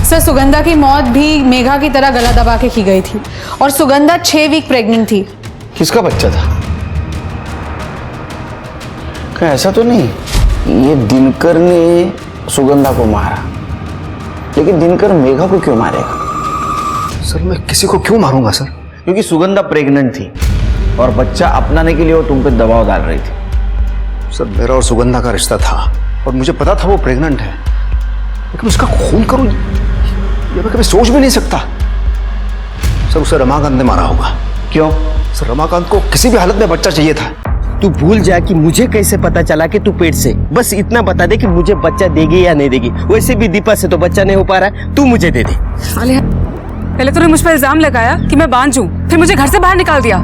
O: सर सुगंधा की मौत भी मेघा की तरह गला दबा के की गई थी और सुगंधा 6 वीक प्रेग्नेंट थी।
M: किसका बच्चा था? क्या ऐसा तो नहीं ये दिनकर ने सुगंधा को मारा, लेकिन दिनकर मेघा को क्यों मारेगा?
P: सर मैं किसी को क्यों मारूंगा सर?
M: क्योंकि सुगंधा प्रेग्नेंट थी और बच्चा अपनाने के लिए वो तुम पे दबाव डाल रही थी।
P: सर मेरा और सुगंधा का रिश्ता था और मुझे पता था वो प्रेग्नेंट है, लेकिन उसका खून करूं ये मैं कभी सोच भी नहीं सकता। सर उसे रमाकांत ने मारा होगा।
M: क्यों?
P: सर रमाकांत को किसी भी हालत में बच्चा चाहिए था।
Q: तू भूल जा कि मुझे कैसे पता चला कि तू पेट से, बस इतना बता दे कि मुझे बच्चा देगी या नहीं देगी। वैसे भी दीपा से तो बच्चा नहीं हो पा रहा है, तू मुझे दे दे।
C: आलिया, पहले तूने मुझ पर इल्जाम लगाया कि मैं बांझ हूँ, फिर मुझे घर से बाहर निकाल दिया,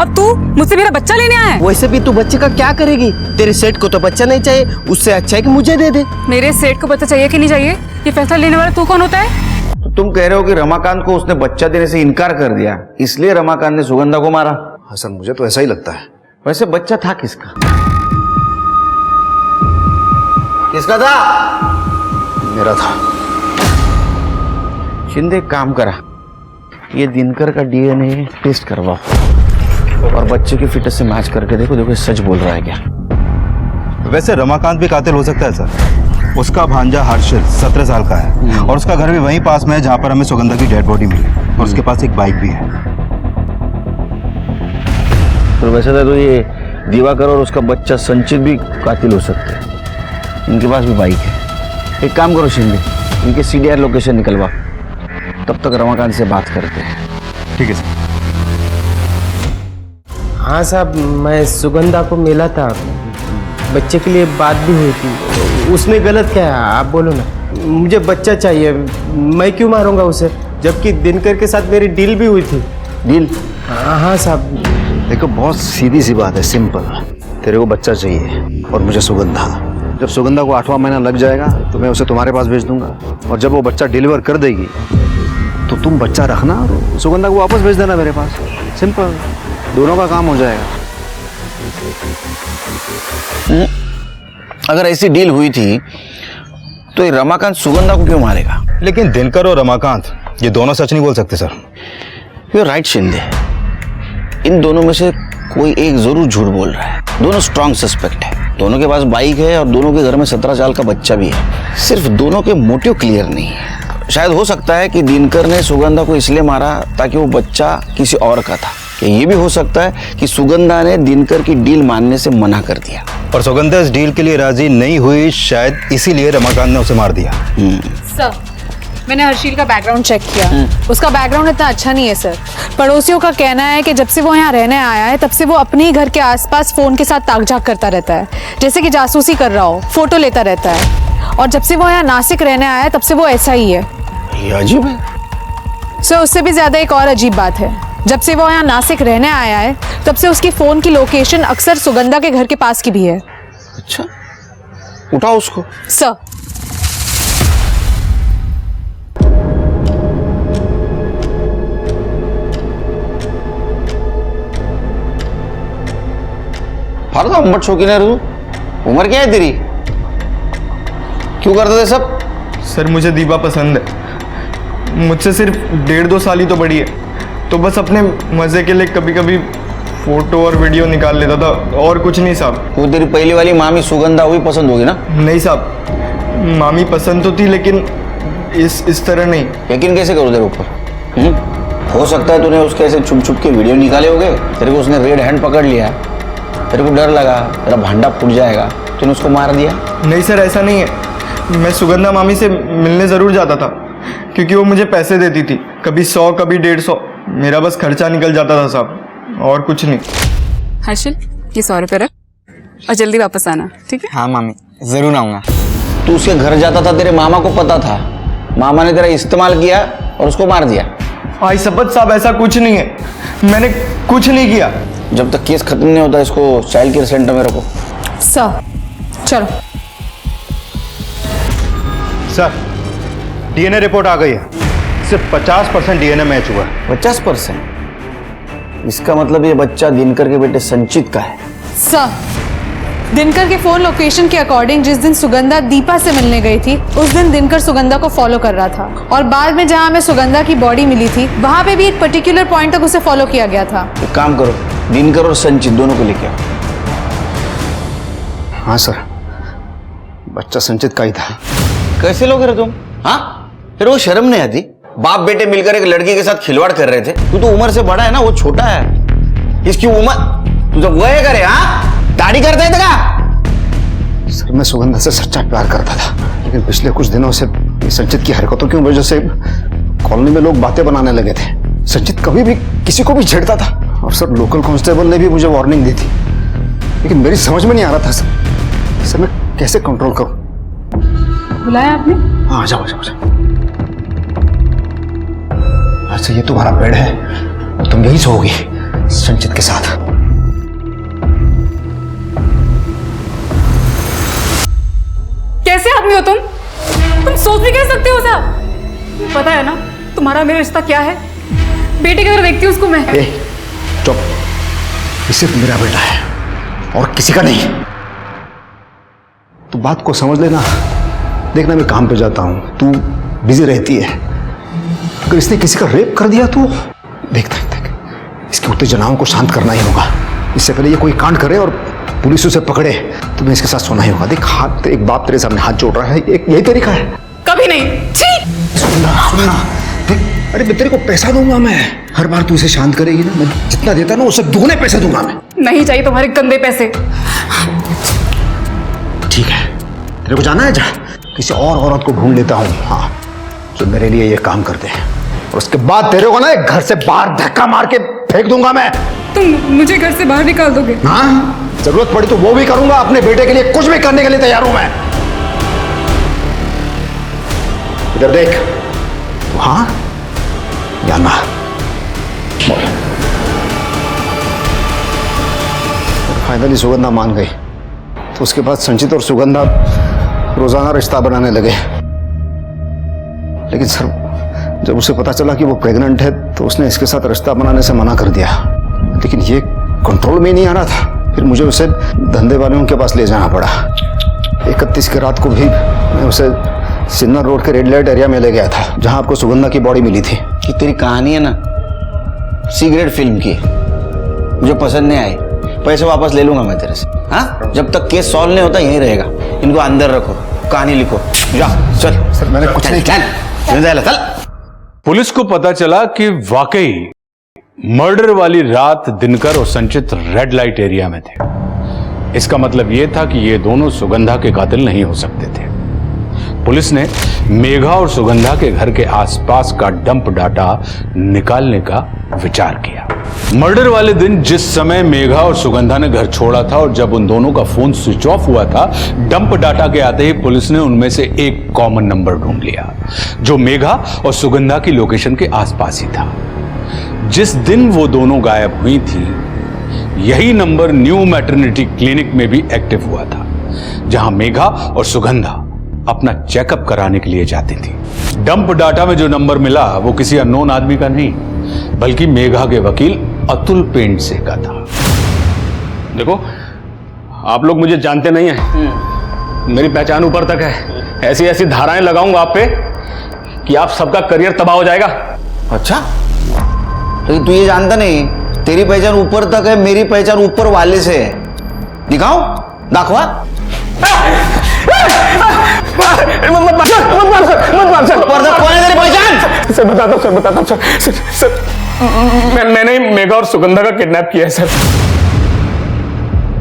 C: अब तू मुझसे मेरा बच्चा लेने आया है।
Q: वैसे भी तू बच्चे का क्या करेगी? तेरे सेठ को तो बच्चा नहीं चाहिए, उससे अच्छा है कि मुझे दे दे।
C: मेरे सेठ को बच्चा चाहिए कि नहीं चाहिए, ये फैसला लेने वाला तू कौन होता है?
M: तो तुम कह रहे हो कि रमाकांत को उसने बच्चा देने से इनकार कर दिया, इसलिए रमाकांत ने सुगंधा को मारा?
P: हाँ सर मुझे तो ऐसा ही लगता है।
M: वैसे बच्चा था किसका? किसका था?
P: मेरा था।
M: शिंदे काम करा, ये दिनकर का डीएनए टेस्ट करवाओ और बच्चे की फिटनेस से मैच करके देखो देखो सच बोल रहा है क्या।
L: वैसे रमाकांत भी कातिल हो सकता है सर। उसका भांजा हर्षिल 17 साल का है और उसका घर भी वहीं पास में है जहां पर हमें सुगंधा की डेड बॉडी मिली और उसके पास एक बाइक भी है।
M: तो वैसे तो ये दिवाकर और उसका बच्चा संचित भी कातिल हो सकते हैं, इनके पास भी बाइक है। एक काम करो शिंदे, इनके CDR लोकेशन निकलवा, तब तक रमाकांत से बात करते हैं।
L: ठीक है सर।
Q: हाँ साहब, मैं सुगंधा को मिला था, बच्चे के लिए बात भी हुई थी। उसने गलत क्या है आप बोलो ना? मुझे बच्चा चाहिए, मैं क्यों मारूंगा उसे, जबकि दिनकर के साथ मेरी डील भी हुई थी।
M: डील?
Q: हाँ साहब।
P: देखो बहुत सीधी सी बात है, सिंपल। तेरे को बच्चा चाहिए और मुझे सुगंधा। जब सुगंधा को 8वां महीना लग जाएगा तो मैं उसे तुम्हारे पास भेज दूंगा और जब वो बच्चा डिलीवर कर देगी तो तुम बच्चा रखना और सुगंधा को वापस भेज देना मेरे पास। सिंपल, दोनों का काम हो जाएगा।
M: अगर ऐसी डील हुई थी तो ये रमाकांत सुगंधा को क्यों मारेगा?
L: लेकिन दिनकर और रमाकांत ये दोनों सच नहीं बोल सकते सर।
M: यू राइट शिंदे, इन दोनों में से कोई एक जरूर झूठ बोल रहा है। दोनों स्ट्रॉन्ग सस्पेक्ट है, दोनों के पास बाइक है और दोनों के घर में 17 साल का बच्चा भी है। सिर्फ दोनों के मोटिव क्लियर नहीं है। शायद हो सकता है कि दिनकर ने सुगंधा को इसलिए मारा ताकि वो बच्चा किसी और का था, या ये भी हो सकता है कि सुगंधा ने दिनकर की डील मानने से मना कर दिया
L: और सुगंधा इस डील के लिए राजी नहीं हुई, शायद इसीलिए रमाकांत ने उसे मार दिया।
O: सर मैंने हर्षिल का बैकग्राउंड चेक किया, उसका बैकग्राउंड इतना अच्छा नहीं है सर। पड़ोसियों का कहना है कि जब से वो यहाँ रहने आया है तब से वो अपने ही घर के आसपास फोन के साथ ताक-झाक करता रहता है, जैसे कि जासूसी कर रहा हो, फोटो लेता रहता है। और जब से वो यहाँ नासिक रहने आया है तब से वो ऐसा ही है।
M: ये अजीब है
O: सर। उससे भी ज्यादा एक और अजीब बात है, जब से वो यहाँ नासिक रहने आया है तब से उसकी फोन की लोकेशन अक्सर सुगंधा के घर के पास की भी है।
M: अच्छा, उठाओ उसको।
O: सर
M: हर तो अम्बट शौकीन है तू। उम्र क्या है तेरी? क्यों करते थे सब?
R: सर मुझे दीपा पसंद है, मुझसे सिर्फ 1.5-2 साल ही तो बड़ी है, तो बस अपने मजे के लिए कभी कभी फोटो और वीडियो निकाल लेता था और कुछ नहीं साहब।
M: वो तेरी पहली वाली मामी सुगंधा हुई पसंद होगी ना?
R: नहीं साहब, मामी पसंद तो थी लेकिन इस तरह नहीं।
M: यकीन कैसे करो तेरे ऊपर? हो सकता है तूने उसके ऐसे छुप छुप के वीडियो निकाले होगे, तेरे को उसने रेड हैंड पकड़ लिया, तेरे को डर लगा तेरा भांडा फूट जाएगा, तूने उसको मार दिया।
R: नहीं सर, ऐसा नहीं है। मैं सुगंधा मामी से मिलने ज़रूर जाता था क्योंकि वो मुझे पैसे देती थी, कभी 100 कभी 150। मेरा बस खर्चा निकल जाता था साहब, और कुछ नहीं।
C: हर्षिल, ये 100 रुपये रख और जल्दी वापस आना, ठीक है?
Q: हाँ मामी, जरूर आऊँगा।
M: तू उसके घर जाता था, तेरे मामा को पता था, मामा ने तेरा इस्तेमाल किया और उसको मार दिया।
R: भाई शपथ साहब, ऐसा कुछ नहीं है, मैंने कुछ नहीं किया।
M: जब तक केस खत्म नहीं होता इसको चाइल्ड केयर सेंटर में रखो।
O: सर चलो।
L: सर, डीएनए रिपोर्ट आ गई है, सिर्फ 50% डीएनए मैच हुआ है।
M: 50%? इसका मतलब ये बच्चा दिनकर के बेटे संचित का है।
O: सर, दिनकर के फोन लोकेशन के अकॉर्डिंग जिस दिन सुगंधा दीपा से मिलने गई थी उस दिन दिनकर सुगंधा को फॉलो कर रहा था, और बाद में जहां हमें सुगंधा की बॉडी मिली थी वहां पे भी एक पर्टिकुलर पॉइंट तक उसे फॉलो किया गया था।
M: एक काम करो, दिनकर और संचित दोनों को लेके आओ।
P: हाँ सर, बच्चा संचित का ही था।
M: कैसे लोग रहे तुम? हाँ, फिर वो शर्म नहीं आती? बाप बेटे मिलकर एक लड़की के साथ खिलवाड़ कर रहे थे। तू तो उम्र से बड़ा है ना, वो छोटा है। इसकी उम्र तू जब वह करे, हाँ दाढ़ी करता है का?
P: सर, मैं सुगंधा से सच्चा प्यार करता था, लेकिन पिछले कुछ दिनों से संचित की हरकतों की वजह से कॉलोनी में लोग बातें बनाने लगे थे। संचित कभी भी किसी को भी छेड़ता था, और सर लोकल कांस्टेबल ने भी मुझे वार्निंग दी थी, लेकिन मेरी समझ में नहीं आ रहा था सर मैं कैसे कंट्रोल करूं।
C: बुलाया आपने?
P: हाँ, आ जाओ आ जाओ आ जाओ। अच्छा, ये तुम्हारा बेड है और तुम यही सोओगी संचित के साथ।
C: कैसे आदमी हो तुम सोच भी कैसे सकते हो साहब? पता है ना तुम्हारा मेरा रिश्ता क्या है? बेटे की तरह देखती हूँ उसको मैं।
P: चुप, ये सिर्फ मेरा बेटा है और किसी का नहीं। तू बात को समझ लेना। देखना, मैं काम पे जाता हूँ, तू बिजी रहती है। अगर इसने किसी का रेप कर दिया तो देख इसकी उत्तेजनाओं को शांत करना ही होगा। इससे पहले ये कोई कांड करे और पुलिस उसे पकड़े तो मैं इसके साथ सोना ही होगा। देख, हाथ एक बाप तेरे सामने हाथ जोड़ रहा है, यही तरीका है।
C: कभी नहीं। छी!
P: सुनना देख, अरे मैं तेरे को पैसा दूंगा, मैं हर बार तू इसे शांत करेगी ना, मैं जितना देता ना उससे दुगने पैसे दूंगा मैं।
C: नहीं चाहिए तुम्हारे गंदे पैसे।
P: ठीक है, तेरे को जाना है, जा किसी और औरत को ढूंढ लेता हूँ, हाँ, जो मेरे लिए ये काम करते हैं, और उसके बाद तेरे को ना एक घर से बाहर धक्का मार के फेंक दूंगा मैं।
C: तुम मुझे घर से बाहर निकाल दोगे?
P: हाँ, जरूरत पड़ी तो वो भी करूंगा। अपने बेटे के लिए कुछ भी करने के लिए तैयार हूं मैं। इधर देख, हाँ या ना बोल। फाइनली सुगंधा मान गई, तो उसके बाद संचित और सुगंधा रोजाना रिश्ता बनाने लगे। लेकिन सर, जब उसे पता चला कि वो प्रेग्नेंट है तो उसने इसके साथ रिश्ता बनाने से मना कर दिया। लेकिन ये कंट्रोल में नहीं आ रहा था, फिर मुझे उसे धंधे वालों के पास ले जाना पड़ा। 31 की रात को भी मैं उसे सिन्नर रोड के रेड लाइट एरिया में ले गया था, जहां आपको सुगंधा की बॉडी मिली थी।
M: कि तेरी कहानी है ना सिगरेट फिल्म की, मुझे पसंद नहीं आई। पैसे वापस ले लूंगा मैं तेरे से। हाँ, जब तक केस सॉल्व नहीं होता यहीं रहेगा। इनको अंदर रखो, कहानी लिखो। जा चल।
P: सर, मैंने कुछ नहीं किया।
M: चल।
A: पुलिस को पता चला कि वाकई मर्डर वाली रात दिनकर और संचित रेड लाइट एरिया में थे। इसका मतलब यह था कि ये दोनों सुगंधा के कातिल नहीं हो सकते थे। पुलिस ने मेघा और सुगंधा के घर के आसपास का डंप डाटा निकालने का विचार किया। मर्डर वाले दिन जिस समय मेघा और सुगंधा ने घर छोड़ा था और जब उन दोनों का फोन स्विच ऑफ हुआ था, डंप डाटा के आते ही पुलिस ने उनमें से एक कॉमन नंबर ढूंढ लिया जो मेघा और सुगंधा की लोकेशन के आसपास ही था। जिस दिन वो दोनों गायब हुई थी, यही नंबर न्यू मैटरनिटी क्लिनिक में भी एक्टिव हुआ था, जहां मेघा और सुगंधा अपना चेकअप कराने के लिए जाती थी। डंप डाटा में जो नंबर मिला वो किसी अननोन आदमी का नहीं, बल्कि मेघा के वकील अतुल पेंट से का था।
I: देखो, आप लोग मुझे जानते नहीं हैं, मेरी पहचान ऊपर तक है। ऐसी ऐसी धाराएं लगाऊंगा आप पे कि आप सबका करियर तबाह हो जाएगा।
M: अच्छा, तो तू ये जानता नहीं तेरी पहचान ऊपर तक है, मेरी पहचान ऊपर वाले से है। दिखाओ, दाखवा। कौन है तेरी पहचान?
I: सर बताता हूँ सर मैंने मेघा और सुगंधा का किडनैप किया है सर।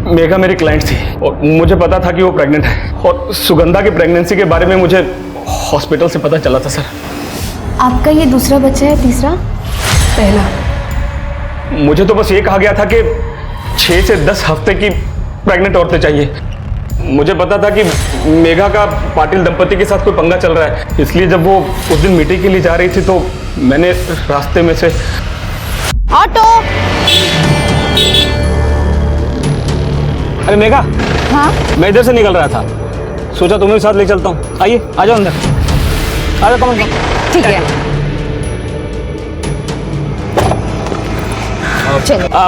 I: मेघा मेरी क्लाइंट थी और मुझे पता था कि वो प्रेग्नेंट है, और सुगंधा की प्रेगनेंसी के बारे में मुझे हॉस्पिटल से पता चला था सर।
F: आपका ये दूसरा बच्चा है, तीसरा?
C: पहला।
I: मुझे तो बस ये कहा गया था कि 6 से 10 हफ्ते की प्रेग्नेंट औरतें चाहिए। मुझे पता था कि मेघा का पाटिल दंपति के साथ कोई पंगा चल रहा है, इसलिए जब वो उस दिन मीटिंग के लिए जा रही थी तो मैंने रास्ते में से
J: ऑटो।
I: अरे मेघा,
J: हाँ
I: मैं इधर से निकल रहा था, सोचा तुम्हें भी साथ ले चलता हूँ। आइए, आ जाओ अंदर, आ जाओ। कम
J: ठीक है।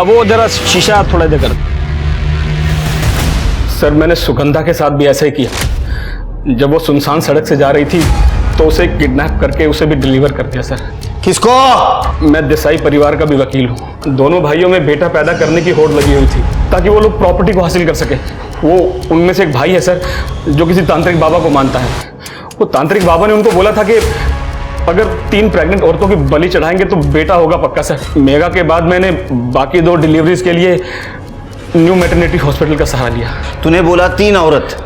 I: वो जरा शीशा थोड़ा देकर। सर मैंने सुगंधा के साथ भी ऐसा ही किया। जब वो सुनसान सड़क से जा रही थी तो उसे किडनैप करके उसे भी डिलीवर कर दिया सर।
M: किसको?
I: मैं देसाई परिवार का भी वकील हूँ। दोनों भाइयों में बेटा पैदा करने की होड़ लगी हुई थी ताकि वो लोग प्रॉपर्टी को हासिल कर सके। वो उनमें से एक भाई है सर जो किसी तांत्रिक बाबा को मानता है। वो तांत्रिक बाबा ने उनको बोला था कि अगर 3 प्रेग्नेंट औरतों की बलि चढ़ाएंगे तो बेटा होगा पक्का सर। मेघा के बाद मैंने बाकी 2 डिलीवरीज के लिए न्यू मैटरनिटी हॉस्पिटल का सहारा लिया।
M: तूने बोला 3 औरत,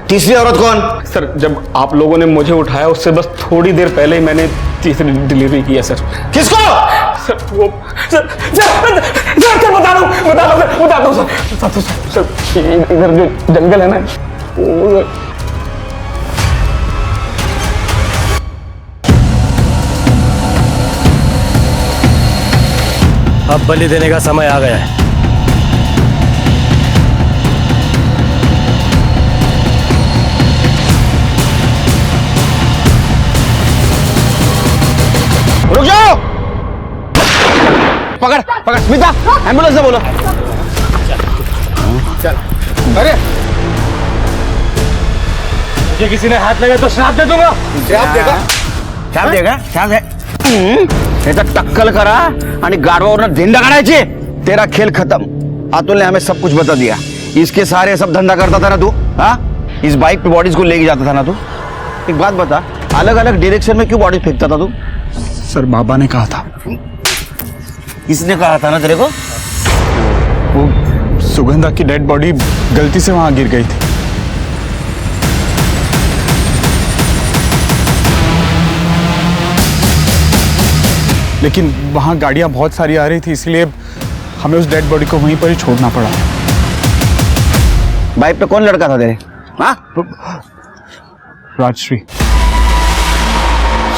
M: तीसरी औरत कौन?
I: सर जब आप लोगों ने मुझे उठाया उससे बस थोड़ी देर पहले ही मैंने तीसरी डिलीवरी की है सर।
M: किसको?
I: सर वो सर बता दो सर इधर जो जंगल है ना वो
Q: अब बलि देने का समय आ गया है।
M: रुक जाओ! पकड़ स्मिता, एम्बुलेंस से बोलो।
Q: चल। अरे मुझे किसी ने हाथ लगा तो श्राप दे दूंगा।
M: श्राप दे त्याचा टक्कल करा आणि गाडवावरनं धिंड काढायची। तेरा खेल खत्म। अतुल ने हमें सब कुछ बता दिया। इसके सारे सब धंधा करता था ना तू? हाँ, इस बाइक पे बॉडीज को लेके जाता था ना तू? एक बात बता, अलग अलग डायरेक्शन में क्यों बॉडी फेंकता था तू?
K: सर बाबा ने कहा था।
M: किसने कहा था ना तेरे को?
K: वो सुगंधा की डेड बॉडी गलती से वहां गिर गई थी। लेकिन वहां गाड़ियां बहुत सारी आ रही थी, इसलिए हमें उस डेड बॉडी को वहीं पर ही छोड़ना पड़ा।
M: बाइक पे कौन लड़का था तेरे? हाँ?
K: राजश्री।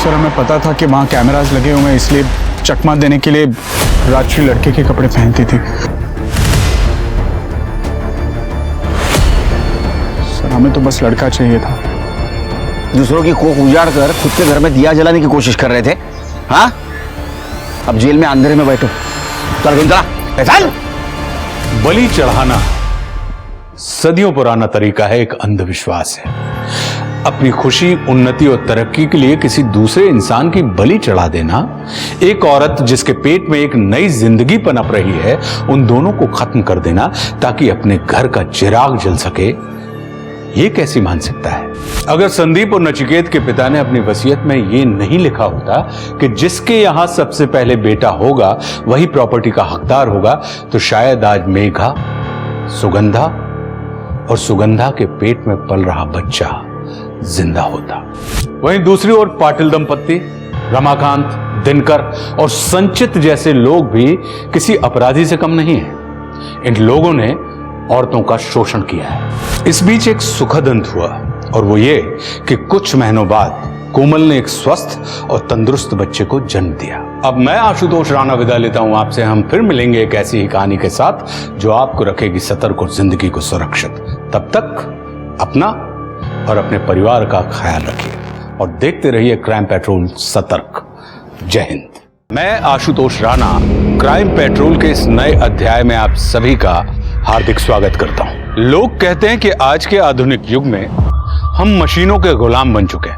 K: सर हमें पता था कि वहां कैमरास लगे हुए हैं, इसलिए चकमा देने के लिए राजश्री लड़के के कपड़े पहनती थी। सर हमें तो बस लड़का चाहिए था।
M: दूसरों की कोख उजाड़ कर खुद के घर में दिया जलाने की कोशिश कर रहे थे। हाँ, अब जेल में अंधेरे में बैठो। चल।
A: बलि चढ़ाना सदियों पुराना तरीका है, एक अंधविश्वास है। अपनी खुशी, उन्नति और तरक्की के लिए किसी दूसरे इंसान की बलि चढ़ा देना, एक औरत जिसके पेट में एक नई जिंदगी पनप रही है, उन दोनों को खत्म कर देना ताकि अपने घर का चिराग जल सके, ये कैसी मानसिकता है? अगर संदीप और नचिकेत के पिता ने अपनी वसीयत में ये नहीं लिखा होता कि जिसके यहां सबसे पहले बेटा होगा वही प्रॉपर्टी का हकदार होगा, तो शायद आज मेघा, सुगंधा और सुगंधा के पेट में पल रहा बच्चा जिंदा होता। वहीं दूसरी ओर पाटिल दंपत्ति, रमाकांत, दिनकर और संचित जैसे लोग भी किसी अपराधी से कम नहीं हैं। इन लोगों ने औरतों का शोषण किया है। इस बीच एक सुखद अंत हुआ, और वो ये कि कुछ महीनों बाद कोमल ने एक स्वस्थ और तंदुरुस्त बच्चे को जन्म दिया। अब मैं आशुतोष राणा विदा लेता हूं आपसे। हम फिर मिलेंगे एक ऐसी ही कहानी के साथ जो आपको रखेगी सतर्क और जिंदगी को सुरक्षित। तब तक अपना और अपने परिवार का ख्याल रखिए और देखते रहिए क्राइम पेट्रोल सतर्क। जय हिंद। मैं आशुतोष राणा क्राइम पेट्रोल के इस नए अध्याय में आप सभी का हार्दिक स्वागत करता हूं। लोग कहते हैं कि आज के आधुनिक युग में हम मशीनों के गुलाम बन चुके हैं,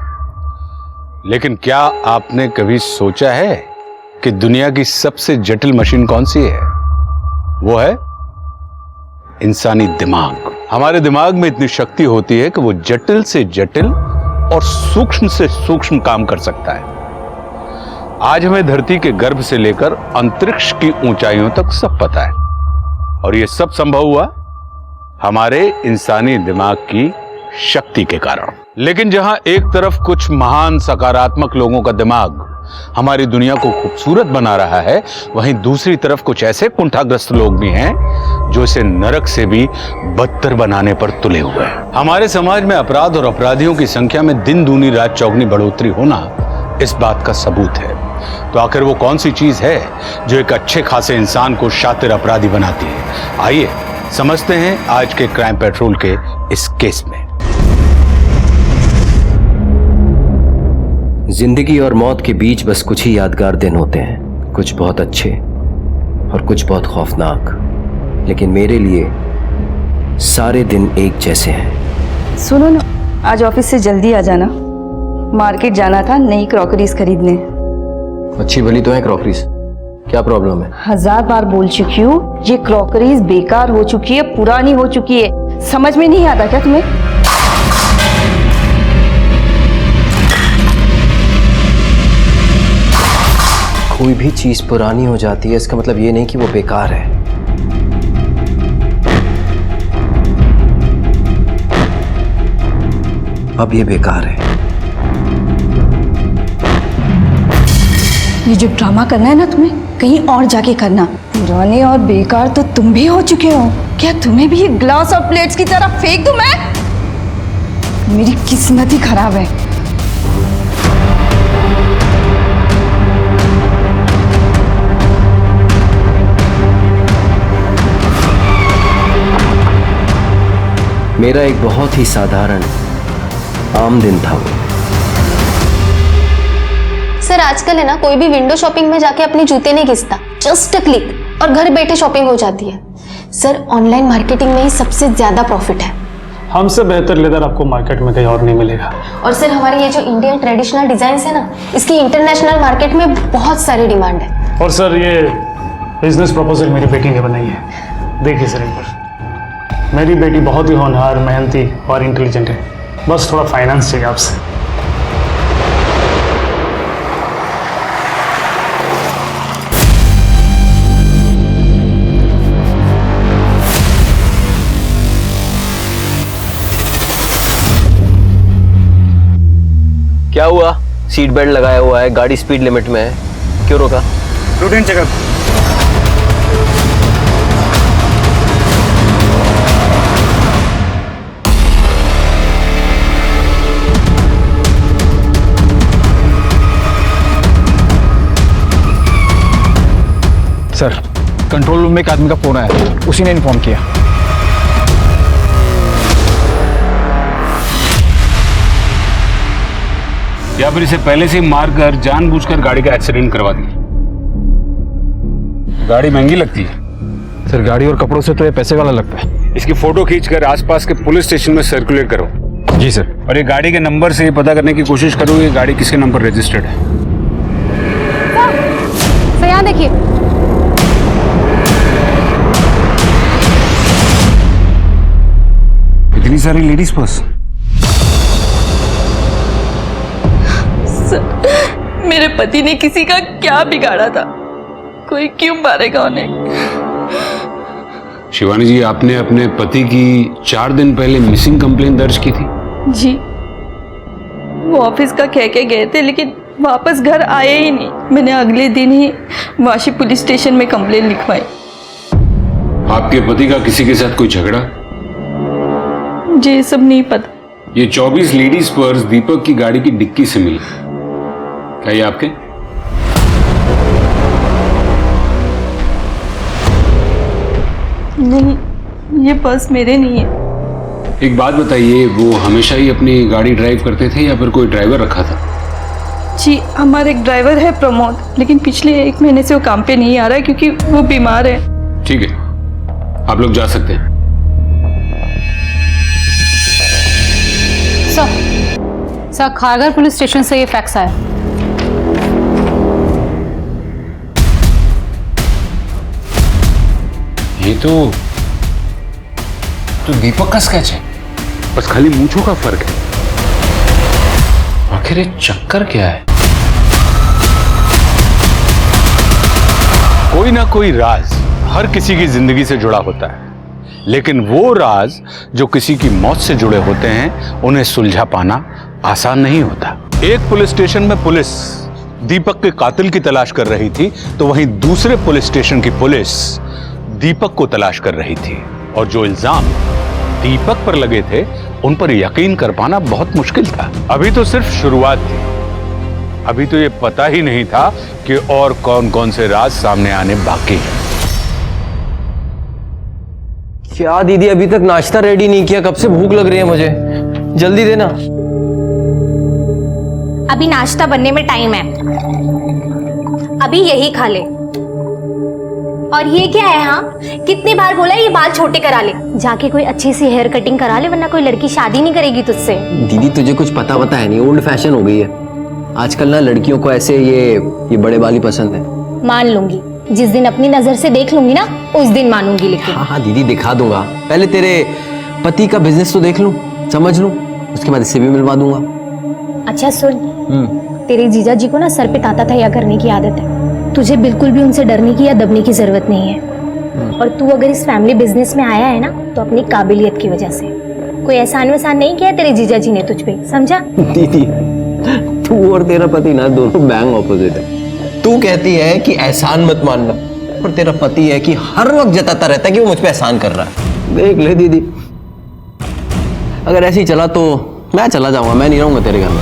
A: लेकिन क्या आपने कभी सोचा है कि दुनिया की सबसे जटिल मशीन कौन सी है? वो है इंसानी दिमाग। हमारे दिमाग में इतनी शक्ति होती है कि वो जटिल से जटिल और सूक्ष्म से सूक्ष्म काम कर सकता है। आज हमें धरती के गर्भ से लेकर अंतरिक्ष की ऊंचाइयों तक सब पता है, और ये सब संभव हुआ हमारे इंसानी दिमाग की शक्ति के कारण। लेकिन जहां एक तरफ कुछ महान सकारात्मक लोगों का दिमाग हमारी दुनिया को खूबसूरत बना रहा है, वहीं दूसरी तरफ कुछ ऐसे कुंठाग्रस्त लोग भी हैं जो इसे नरक से भी बदतर बनाने पर तुले हुए हैं। हमारे समाज में अपराध और अपराधियों की संख्या में दिन दूनी रात चौगनी बढ़ोतरी होना इस बात का सबूत है। तो आखिर वो कौन सी चीज है जो एक अच्छे खासे इंसान को शातिर अपराधी बनाती है? आइए समझते हैं आज के क्राइम पेट्रोल के इस केस में।
S: जिंदगी और मौत के बीच बस कुछ ही यादगार दिन होते हैं, कुछ बहुत अच्छे और कुछ बहुत खौफनाक, लेकिन मेरे लिए सारे दिन एक जैसे हैं।
H: सुनो ना, आज ऑफिस से जल्दी आ जाना, मार्केट जाना था नई क्रॉकरीज खरीदने।
S: अच्छी भली तो है क्रॉकरीज, क्या प्रॉब्लम है?
H: 1000 बार बोल चुकी हूँ, ये क्रॉकरीज बेकार हो चुकी है, पुरानी हो चुकी है। समझ में नहीं आता क्या तुम्हें?
S: कोई भी चीज पुरानी हो जाती है इसका मतलब ये नहीं कि वो बेकार है। अब ये बेकार है।
H: ये जो ड्रामा करना है ना तुम्हें, कहीं और जाके करना। पुराने और बेकार तो तुम भी हो चुके हो। क्या तुम्हें भी ये ग्लास और प्लेट्स की तरह फेंक दूं मैं? मेरी किस्मत ही खराब है।
S: मेरा एक बहुत ही साधारण आम दिन था वो।
F: सर आजकल है ना, कोई भी विंडो शॉपिंग में जाके अपने जूते नहीं घिसता, जस्ट क्लिक और घर बैठे शॉपिंग हो जाती है। सर ऑनलाइन मार्केटिंग में ही सबसे ज्यादा प्रॉफिट है।
T: हमसे बेहतर लेदर आपको मार्केट में कहीं और नहीं मिलेगा।
F: और सर हमारे ये जो इंडियन ट्रेडिशनल डिजाइन है ना, इसकी इंटरनेशनल मार्केट में बहुत सारी डिमांड है।
T: और सर ये बिजनेस प्रपोजल मेरी बेटी ने बनाई है, देखिए सर एक बार। मेरी बेटी बहुत ही होनहार, मेहनती और इंटेलिजेंट है, बस थोड़ा फाइनेंस चाहिए आपसे।
S: क्या हुआ? सीट बेल्ट लगाया हुआ है, गाड़ी स्पीड लिमिट में है, क्यों रोका?
E: Routine checkup.
L: Sir control room में एक आदमी का फोन आया, उसी ने इन्फॉर्म किया।
A: या फिर इसे पहले से मार कर जानबूझकर गाड़ी का एक्सीडेंट करवा दिया। गाड़ी महंगी लगती है
L: सर, गाड़ी और कपड़ों से तो ये पैसे वाला लगता है।
A: इसकी फोटो खींचकर आसपास के पुलिस स्टेशन में सर्कुलेट करो।
L: जी सर।
A: और ये गाड़ी के नंबर से पता करने की कोशिश करो ये गाड़ी किसके नंबर रजिस्टर्ड है।
O: सर यहाँ देखिए,
A: इतनी सारी लेडीज पर्स।
J: मेरे पति ने किसी का क्या बिगाड़ा था? कोई क्यों मारेगा उन्हें?
A: शिवानी जी, आपने अपने पति की 4 दिन पहले मिसिंग कंप्लेंट दर्ज की थी।
J: जी, वो ऑफिस का कह के गए थे, लेकिन वापस घर आए ही नहीं। मैंने अगले दिन ही वाशी पुलिस स्टेशन में कंप्लेंट लिखवाई।
A: आपके पति का किसी के साथ कोई झगड़ा?
J: मुझे ये सब नहीं पता।
A: ये 24 लेडीज पर्स दीपक की गाड़ी की डिक्की से मिली, क्या ये आपके?
J: नहीं, ये पर्स मेरे नहीं है।
A: एक बात बताइए, वो हमेशा ही अपनी गाड़ी ड्राइव करते थे या फिर कोई ड्राइवर रखा था?
J: जी, हमारा एक ड्राइवर है प्रमोद, लेकिन पिछले 1 महीने से वो काम पे नहीं आ रहा है क्योंकि वो बीमार है।
A: ठीक है, आप लोग जा सकते हैं।
O: सर खारघर पुलिस स्टेशन से ये फैक्स आया।
A: ये तो दीपक का स्केच है, बस खाली मूंछों का फर्क है। आखिर ये चक्कर क्या है? कोई ना कोई राज हर किसी की जिंदगी से जुड़ा होता है, लेकिन वो राज जो किसी की मौत से जुड़े होते हैं उन्हें सुलझा पाना आसान नहीं होता। एक पुलिस स्टेशन में पुलिस दीपक के कातिल की तलाश कर रही थी, तो वहीं दूसरे पुलिस स्टेशन की पुलिस दीपक को तलाश कर रही थी, और जो इल्जाम दीपक पर लगे थे उन पर यकीन कर पाना बहुत मुश्किल था। अभी तो सिर्फ शुरुआत थी, अभी तो ये पता ही नहीं था कि और कौन कौन से राज सामने आने बाकी हैं।
S: क्या दीदी अभी तक नाश्ता रेडी नहीं किया? कब से भूख लग रही है मुझे, जल्दी देना।
F: अभी नाश्ता बनने में टाइम है, अभी यही खा ले। और ये क्या है? हाँ, कितनी बार बोला ये बाल छोटे करा ले, जाके कोई अच्छी सी हेयर कटिंग करा ले, वरना कोई लड़की शादी नहीं करेगी तुझसे।
S: दीदी तुझे कुछ पता है नहीं, ओल्ड फैशन हो गई है आजकल ना, लड़कियों को ऐसे ये बड़े बाल ही पसंद है।
F: मान लूंगी, जिस दिन अपनी नजर से देख लूंगी ना उस दिन मानूंगी। लेकिन
S: हाँ दीदी दिखा दूंगा, पहले तेरे पति का बिजनेस तो देख लूं, समझ लूं, उसके बाद इससे भी मिलवा दूंगा।
F: अच्छा सुन, तेरे जीजा जी को ना सर पे ताता तैया करने की आदत है, तुझे बिल्कुल भी उनसे डरने की या दबने की जरूरत नहीं है। और तू अगर इस फैमिली बिजनेस में आया है ना तो अपनी काबिलियत की वजह से, कोई एहसान वहसान नहीं किया तेरे जीजा जी ने तुझ पे, समझा?
S: दीदी तू और तेरा पति ना दोनों बैंग ऑपोजिट है। तू कहती है कि एहसान मत मानना, और तेरा पति है कि हर वक्त जताता रहता है कि वो मुझ पे एहसान कर रहा है। देख ले दीदी, अगर ऐसे ही चला तो मैं चला जाऊंगा, मैं नहीं रहूंगा तेरे घर में।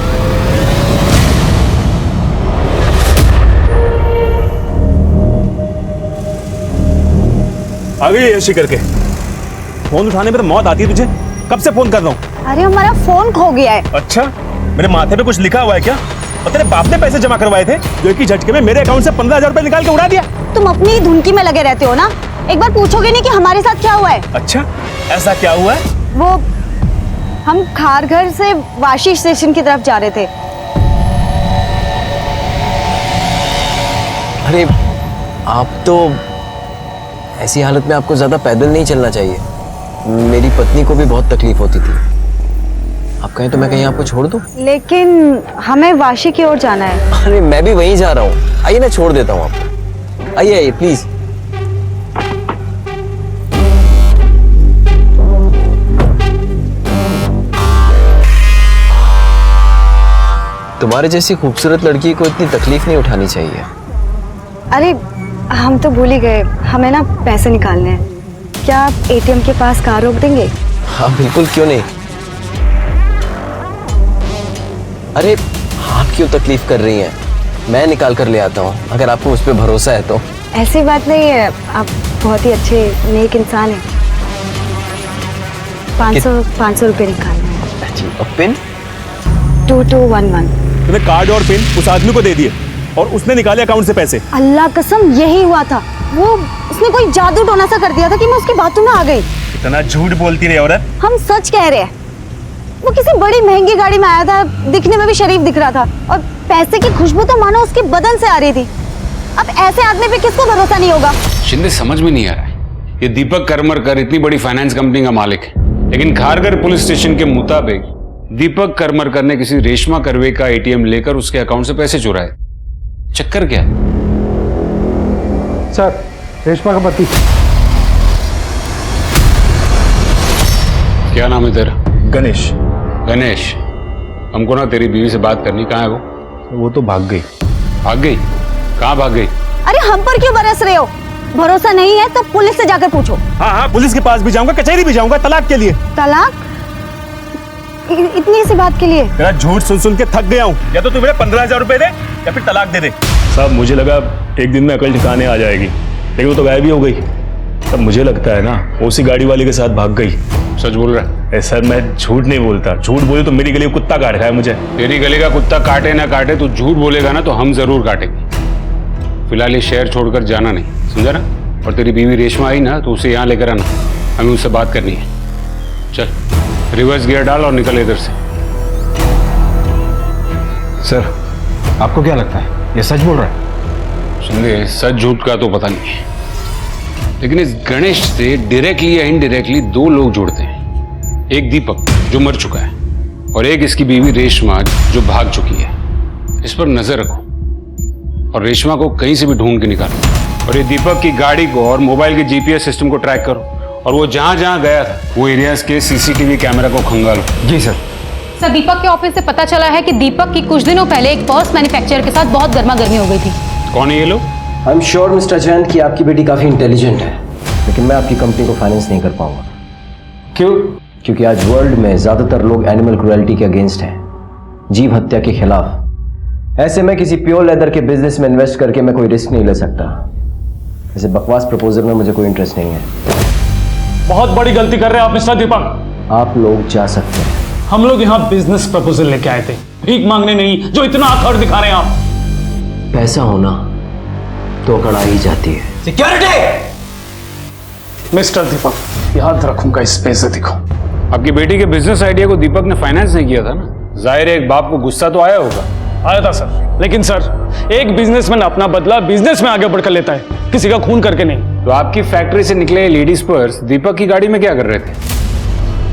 E: आ गई ऐसी करके, फोन उठाने पे तो मौत आती है तुझे, कब से फोन कर रहा हूँ।
J: अरे हमारा फोन खो गया है।
E: अच्छा, मेरे माथे पे कुछ लिखा हुआ है क्या? और तेरे बाप ने पैसे जमा करवाए थे जो एक ही झटके में मेरे अकाउंट से 15,000 रुपए निकाल के उड़ा दिया।
J: तुम अपनी धुनकी में लगे रहते हो ना, एक बार पूछोगे नहीं कि हमारे साथ क्या हुआ है?
E: अच्छा, ऐसा क्या हुआ है?
J: वो हम खारघर से वाशी स्टेशन की तरफ जा रहे थे।
S: अरे आप तो ऐसी हालत में आपको ज्यादा पैदल नहीं चलना चाहिए, मेरी पत्नी को भी बहुत तकलीफ होती थी। आप कहें तो मैं कहीं आपको छोड़ दूं?
J: लेकिन हमें वाशी की ओर जाना है।
S: अरे मैं भी वहीं जा रहा हूँ, आइए ना छोड़ देता हूँ आपको, आइए आइए प्लीज। तुम्हारे जैसी खूबसूरत लड़की को इतनी तकलीफ नहीं उठानी चाहिए।
J: अरे हम तो भूल ही गए, हमें ना पैसे निकालने हैं। क्या आप एटीएम के पास कार रोक देंगे?
S: हाँ बिल्कुल, क्यों नहीं। अरे आप क्यों तकलीफ कर रही हैं, मैं निकाल कर ले आता हूँ, अगर आपको उस पर भरोसा है तो।
J: ऐसी बात नहीं है, आप बहुत ही अच्छे नेक इंसान हैं। 500 रुपये निकालना है।
S: जी, और पिन?
J: 2211।
E: तूने कार्ड और पिन उस आदमी को दे दिए और उसने निकाले अकाउंट से पैसे।
J: अल्लाह कसम यही हुआ था, वो उसने कोई जादू टोना सा कर दिया था कि मैं उसकी बातों में आ गई।
E: इतना झूठ बोलती रही औरत।
J: हम सच कह रहे हैं, वो किसी बड़ी महंगी गाड़ी में आया था, दिखने में भी शरीफ दिख रहा था, और पैसे की खुशबू तो मानो उसके बदन से आ रही थी। अब ऐसे आदमी पे किसको भरोसा नहीं होगा?
A: शिंदे समझ में नहीं आ रहा है, ये दीपक करमरकर इतनी बड़ी फाइनेंस कंपनी का मालिक है, लेकिन खारघर पुलिस स्टेशन के मुताबिक दीपक करमरकर ने किसी रेशमा करवे का एटीएम लेकर उसके अकाउंट से पैसे चुराए। चक्कर क्या है?
T: सर, रेशमा का पति।
A: क्या नाम है तेरा?
L: गणेश।
A: गणेश, हमको ना तेरी बीवी से बात करनी, कहाँ है वो?
L: वो तो भाग गई।
A: भाग गई? कहाँ भाग गई?
J: अरे हम पर क्यों बरस रहे हो? भरोसा नहीं है तो पुलिस से जाकर पूछो।
E: हाँ हाँ, पुलिस के पास भी जाऊंगा, कचहरी भी जाऊंगा, तलाक के लिए।
J: तलाक? इतनी सी बात के लिए?
E: तेरा झूठ सुन सुन के थक गया हूँ, या तो तू मेरे 15,000 रुपए दे या फिर तलाक दे दे। साहब मुझे लगा एक दिन में अकल ठिकाने आ जाएगी, लेकिन वो तो गायब ही हो गई। तब मुझे लगता है ना वो उसी गाड़ी वाले के साथ भाग गई।
A: सच बोल रहा है?
E: सर मैं झूठ नहीं बोलता, झूठ बोले तो मेरी गली में कुत्ता काट रहा है मुझे।
A: तेरी गली का कुत्ता काटे ना काटे, तू झूठ बोलेगा ना तो हम जरूर काटेंगे। फिलहाल ये शहर छोड़कर जाना नहीं, समझा ना? और तेरी बीवी रेशमा आई ना तो उसे यहाँ लेकर आना, हमें उससे बात करनी है। चल रिवर्स गियर डाल और निकल इधर से।
L: सर आपको क्या लगता है ये सच बोल रहा है?
A: सुनिए, सच झूठ का तो पता नहीं है, लेकिन इस गणेश से डायरेक्टली या इनडायरेक्टली दो लोग जुड़ते हैं। एक दीपक जो मर चुका है और एक इसकी बीवी रेशमा जो भाग चुकी है। इस पर नजर रखो और रेशमा को कहीं से भी ढूंढ के निकालो और ये दीपक की गाड़ी को और मोबाइल के जीपीएस सिस्टम को ट्रैक करो और वो जहां जहां गया था वो एरियाज के सीसीटीवी कैमरा को खंगालो।
L: जी सर।
O: सर, दीपक के ऑफिस से पता चला है कि दीपक की कुछ दिनों पहले एक पर्स मैन्युफैक्चरर के साथ बहुत गर्मा गर्मी हो गई थी।
A: कौन है ये लोग?
S: I am sure mister Jain कि आपकी बेटी काफी इंटेलिजेंट है, लेकिन मैं आपकी कंपनी को फाइनेंस नहीं कर पाऊंगा।
A: क्यों?
S: क्योंकि आज वर्ल्ड में ज्यादातर लोग एनिमल क्रुएल्टी के अगेंस्ट हैं, जीव हत्या के खिलाफ। ऐसे में किसी प्योर लेदर के बिजनेस में इन्वेस्ट करके मैं कोई रिस्क नहीं ले सकता। ऐसे बकवास प्रपोजल में मुझे कोई इंटरेस्ट नहीं है।
T: बहुत बड़ी गलती कर रहे हैं आप मिस्टर दीपक।
S: आप लोग जा सकते हैं।
T: हम लोग यहाँ बिजनेस प्रपोजल लेके आए थे, भीख मांगने नहीं, जो इतना आखड़ दिखा रहे हैं आप।
S: पैसा होना तो अकड़ आ ही जाती है।
T: सिक्योरिटी! मिस्टर दीपक, याद रखूंगा इस बेइज्जती को।
A: आपकी बेटी के बिजनेस आइडिया को दीपक ने फाइनेंस नहीं किया था ना। जाहिर है एक बाप को गुस्सा तो आया होगा।
T: आया था सर, लेकिन सर एक बिजनेसमैन अपना बदला बिजनेस में आगे बढ़कर लेता है, किसी का खून करके नहीं।
A: तो आपकी फैक्ट्री से निकले लेडीज पर्स दीपक की गाड़ी में क्या कर रहे थे?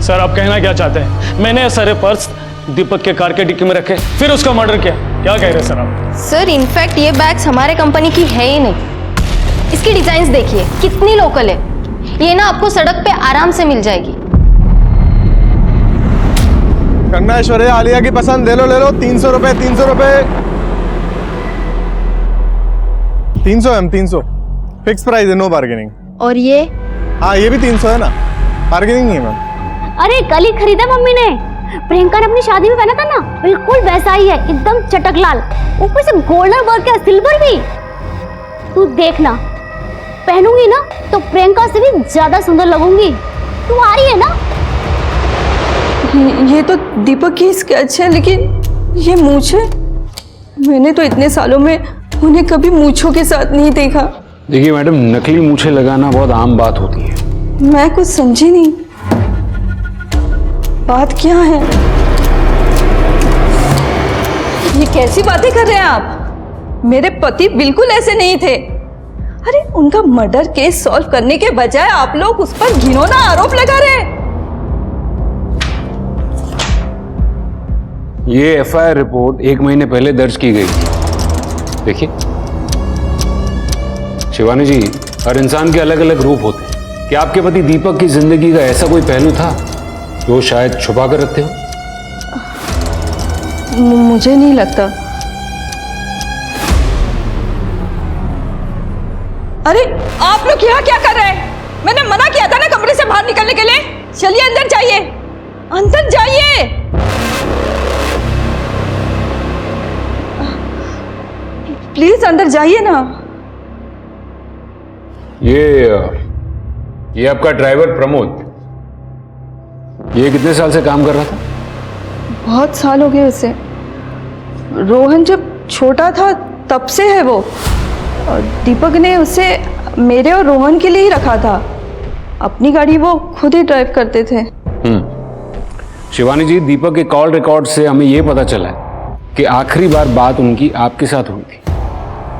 T: सर आप कहना क्या चाहते हैं? मैंने सारे पर्स दीपक के कार के डिक्की में रखे, फिर उसका मर्डर किया, क्या कह रहे हैं सर आप?
F: सर इनफैक्ट ये बैग्स हमारे कंपनी की है ही नहीं। इसकी डिजाइन्स देखिए कितनी लोकल है। ये ना आपको सड़क पे आराम से मिल जाएगी।
R: कंगना ऐश्वर्या आलिया की पसंद, ले लो 300 रुपए 300 रुपए 300 एम 300 फिक्स प्राइस है, नो बार्गेनिंग।
F: और ये?
R: हाँ ये भी 300 है ना, बार्गेनिंग नहीं है मैम।
U: अरे कल ही खरीदा मम्मी ने, प्रियंका ने अपनी शादी में पहना था ना, बिल्कुल वैसा ही है, एकदम चटक लाल, ऊपर से गोल्डन वर्क है, सिल्वर भी। तू देखना, पहनूंगी ना तो प्रियंका से भी ज्यादा सुंदर लगूंगी। तू आ रही है ना?
J: ये तो दीपक की स्केच है, लेकिन ये मूंछ है। मैंने तो इतने सालों में उन्हें कभी मूंछों के साथ नहीं देखा।
A: देखिए मैडम, नकली मूछें लगाना बहुत आम बात होती है।
J: मैं कुछ समझी नहीं, बात क्या है? ये कैसी बातें कर रहे हैं आप? मेरे पति बिल्कुल ऐसे नहीं थे। अरे उनका मर्डर केस सॉल्व करने के बजाय आप लोग उस पर घिनौना आरोप लगा रहे हैं।
A: ये एफआईआर रिपोर्ट 1 महीने पहले दर्ज की गई थी। देखिए शिवानी जी, हर इंसान के अलग अलग रूप होते हैं। क्या आपके पति दीपक की जिंदगी का ऐसा कोई पहलू था जो शायद छुपा कर रखते हो?
J: मुझे नहीं लगता। अरे आप लोग यहाँ क्या कर रहे हैं? मैंने मना किया था ना कमरे से बाहर निकलने के लिए। चलिए अंदर जाइए, अंदर जाइए। प्लीज अंदर जाइए ना।
A: ये आपका ड्राइवर प्रमोद, ये कितने साल से काम कर रहा था?
J: बहुत साल हो गए उसे। रोहन जब छोटा था तब से है वो। और दीपक ने उसे मेरे और रोहन के लिए ही रखा था। अपनी गाड़ी वो खुद ही ड्राइव करते थे।
A: शिवानी जी, दीपक के कॉल रिकॉर्ड से हमें ये पता चला है कि आखिरी बार बात उनकी आपके साथ हुई थी।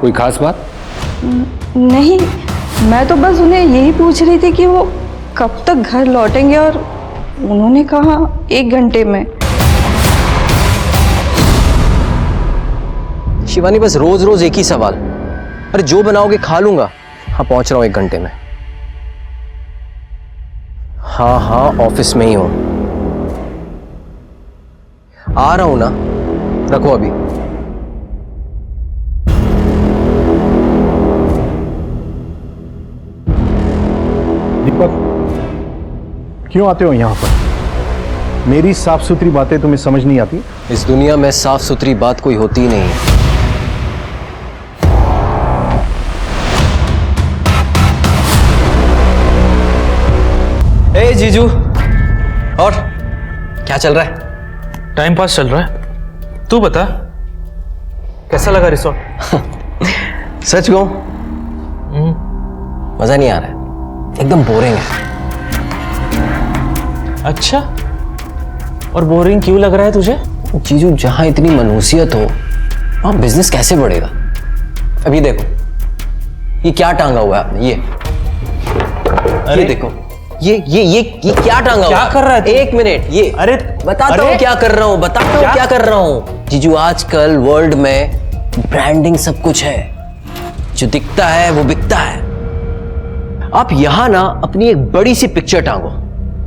A: कोई खास बात?
J: नहीं, मैं तो बस उन्हें यही पूछ रही थी कि वो कब तक घर लौटेंगे, और उन्होंने कहा 1 घंटे में।
S: शिवानी, बस रोज रोज एक ही सवाल। अरे जो बनाओगे खा लूंगा। हाँ पहुंच रहा हूं 1 घंटे में। हाँ ऑफिस में ही हूं, आ रहा हूं ना, रखो अभी।
L: दीपक, क्यों आते हो यहाँ पर? मेरी साफ सुथरी बातें तुम्हें समझ नहीं आती?
S: इस दुनिया में साफ सुथरी बात कोई होती ही नहीं है। ए जीजू, और क्या चल रहा है?
V: टाइम पास चल रहा है। तू बता, कैसा लगा रिसोर्ट?
S: सच कहूं, मजा नहीं आ रहा है, एकदम बोरिंग है।
V: अच्छा, और बोरिंग क्यों लग रहा है तुझे?
S: जीजू, जहां इतनी मनुसियत हो वहां बिजनेस कैसे बढ़ेगा? अभी देखो, ये क्या टांगा हुआ है आपने? ये ये देखो, ये क्या टांगा
Q: क्या कर रहा है तू?
S: एक मिनट, ये
Q: अरे
S: बताता हूँ क्या कर रहा हूँ, बताता हूँ क्या कर रहा हूँ। जीजू, आजकल वर्ल्ड में ब्रांडिंग सब कुछ है, जो दिखता है वो बिकता है। आप यहां ना अपनी एक बड़ी सी पिक्चर टांगो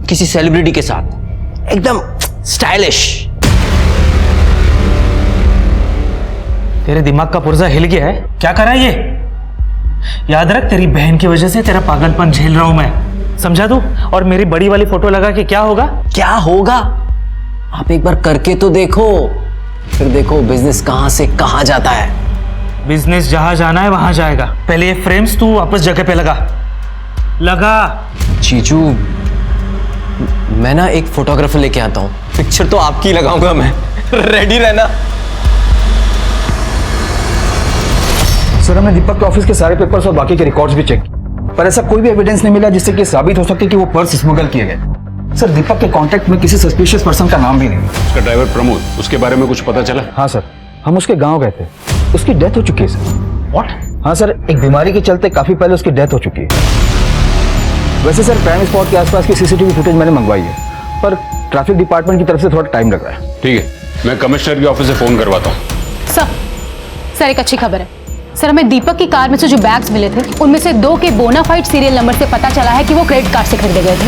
S: किसी सेलिब्रिटी के साथ, एकदम स्टाइलिश।
V: तेरे दिमाग का पुर्जा हिल गया है? क्या कर रहा है ये? याद रख, तेरी बहन की वजह से तेरा पागलपन झेल रहा हूं मैं, समझा तू? और मेरी बड़ी वाली फोटो लगा के क्या होगा?
S: क्या होगा? आप एक बार करके तो देखो, फिर देखो बिजनेस कहां से कहां जाता है।
V: बिजनेस जहां जाना है वहां जाएगा। पहले ये फ्रेम्स तू वापस जगह पे लगा।
S: जीजू, मैं ना एक फोटोग्राफर लेके आता हूँ, पिक्चर तो आपकी लगाऊंगा मैं। रेडी रहना।
P: सर, हमने दीपक के ऑफिस के सारे पेपर्स और बाकी के रिकॉर्ड्स भी चेक किए, पर ऐसा कोई भी एविडेंस नहीं मिला जिससे कि साबित हो सके कि वो पर्स स्मगल किए गए। सर, दीपक के कांटेक्ट में किसी सस्पिशियस पर्सन का नाम भी नहीं।
A: उसका ड्राइवर प्रमोद, उसके बारे में कुछ पता चला?
P: हाँ सर, हम उसके गांव गए थे, उसकी डेथ हो चुकी है सर।
V: व्हाट?
P: हाँ सर, एक बीमारी के चलते काफी पहले उसकी डेथ हो चुकी है। वैसे सर, क्राइम स्पॉट के आसपास की सीसीटीवी फुटेज मैंने मंगवाई है, पर ट्रैफिक डिपार्टमेंट की तरफ से थोड़ा टाइम लग रहा है।
A: ठीक है, मैं कमिश्नर के ऑफिस से फोन करवाता हूँ।
O: सर एक अच्छी खबर है सर, हमें दीपक की कार में से जो बैग्स मिले थे उनमें से 2 के बोनाफाइड सीरियल नंबर से पता चला है कि वो क्रेडिट कार्ड से खरीदे गए थे,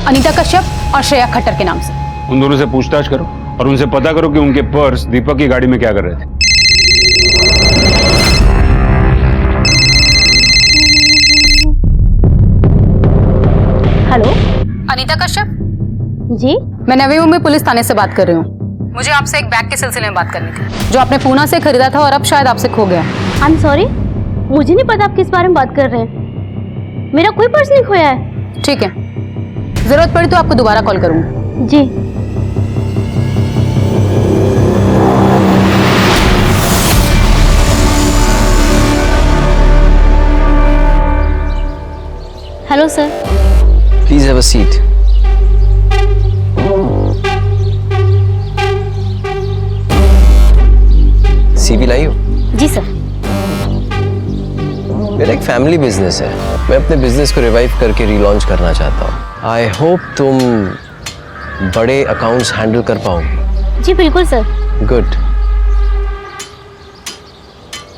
O: अनीता कश्यप और श्रेया खट्टर के नाम से।
A: उन दोनों से पूछताछ करो और उनसे पता करो कि उनके पर्स दीपक की गाड़ी में क्या कर रहे थे।
U: हेलो,
O: अनीता कश्यप
U: जी?
O: मैं नवी मुंबई पुलिस थाने से बात कर रही हूँ। मुझे आपसे एक बैग के सिलसिले में बात करनी थी, जो आपने पूना से खरीदा था और अब शायद आपसे खो गया।
U: आई एम सॉरी, मुझे नहीं पता आप किस बारे में बात कर रहे हैं। मेरा कोई पर्स नहीं खोया है।
O: ठीक है, जरूरत पड़ी तो आपको दोबारा कॉल करूंगी।
U: जी। Hello sir.
S: Please have a seat. CV लाई हो?
U: जी सर।
S: मेरा एक फैमिली बिजनेस है, मैं अपने बिजनेस को रिवाइव करके रीलॉन्च करना चाहता हूँ। आई होप तुम बड़े अकाउंट्स हैंडल कर पाओगे।
U: जी बिल्कुल सर।
S: गुड।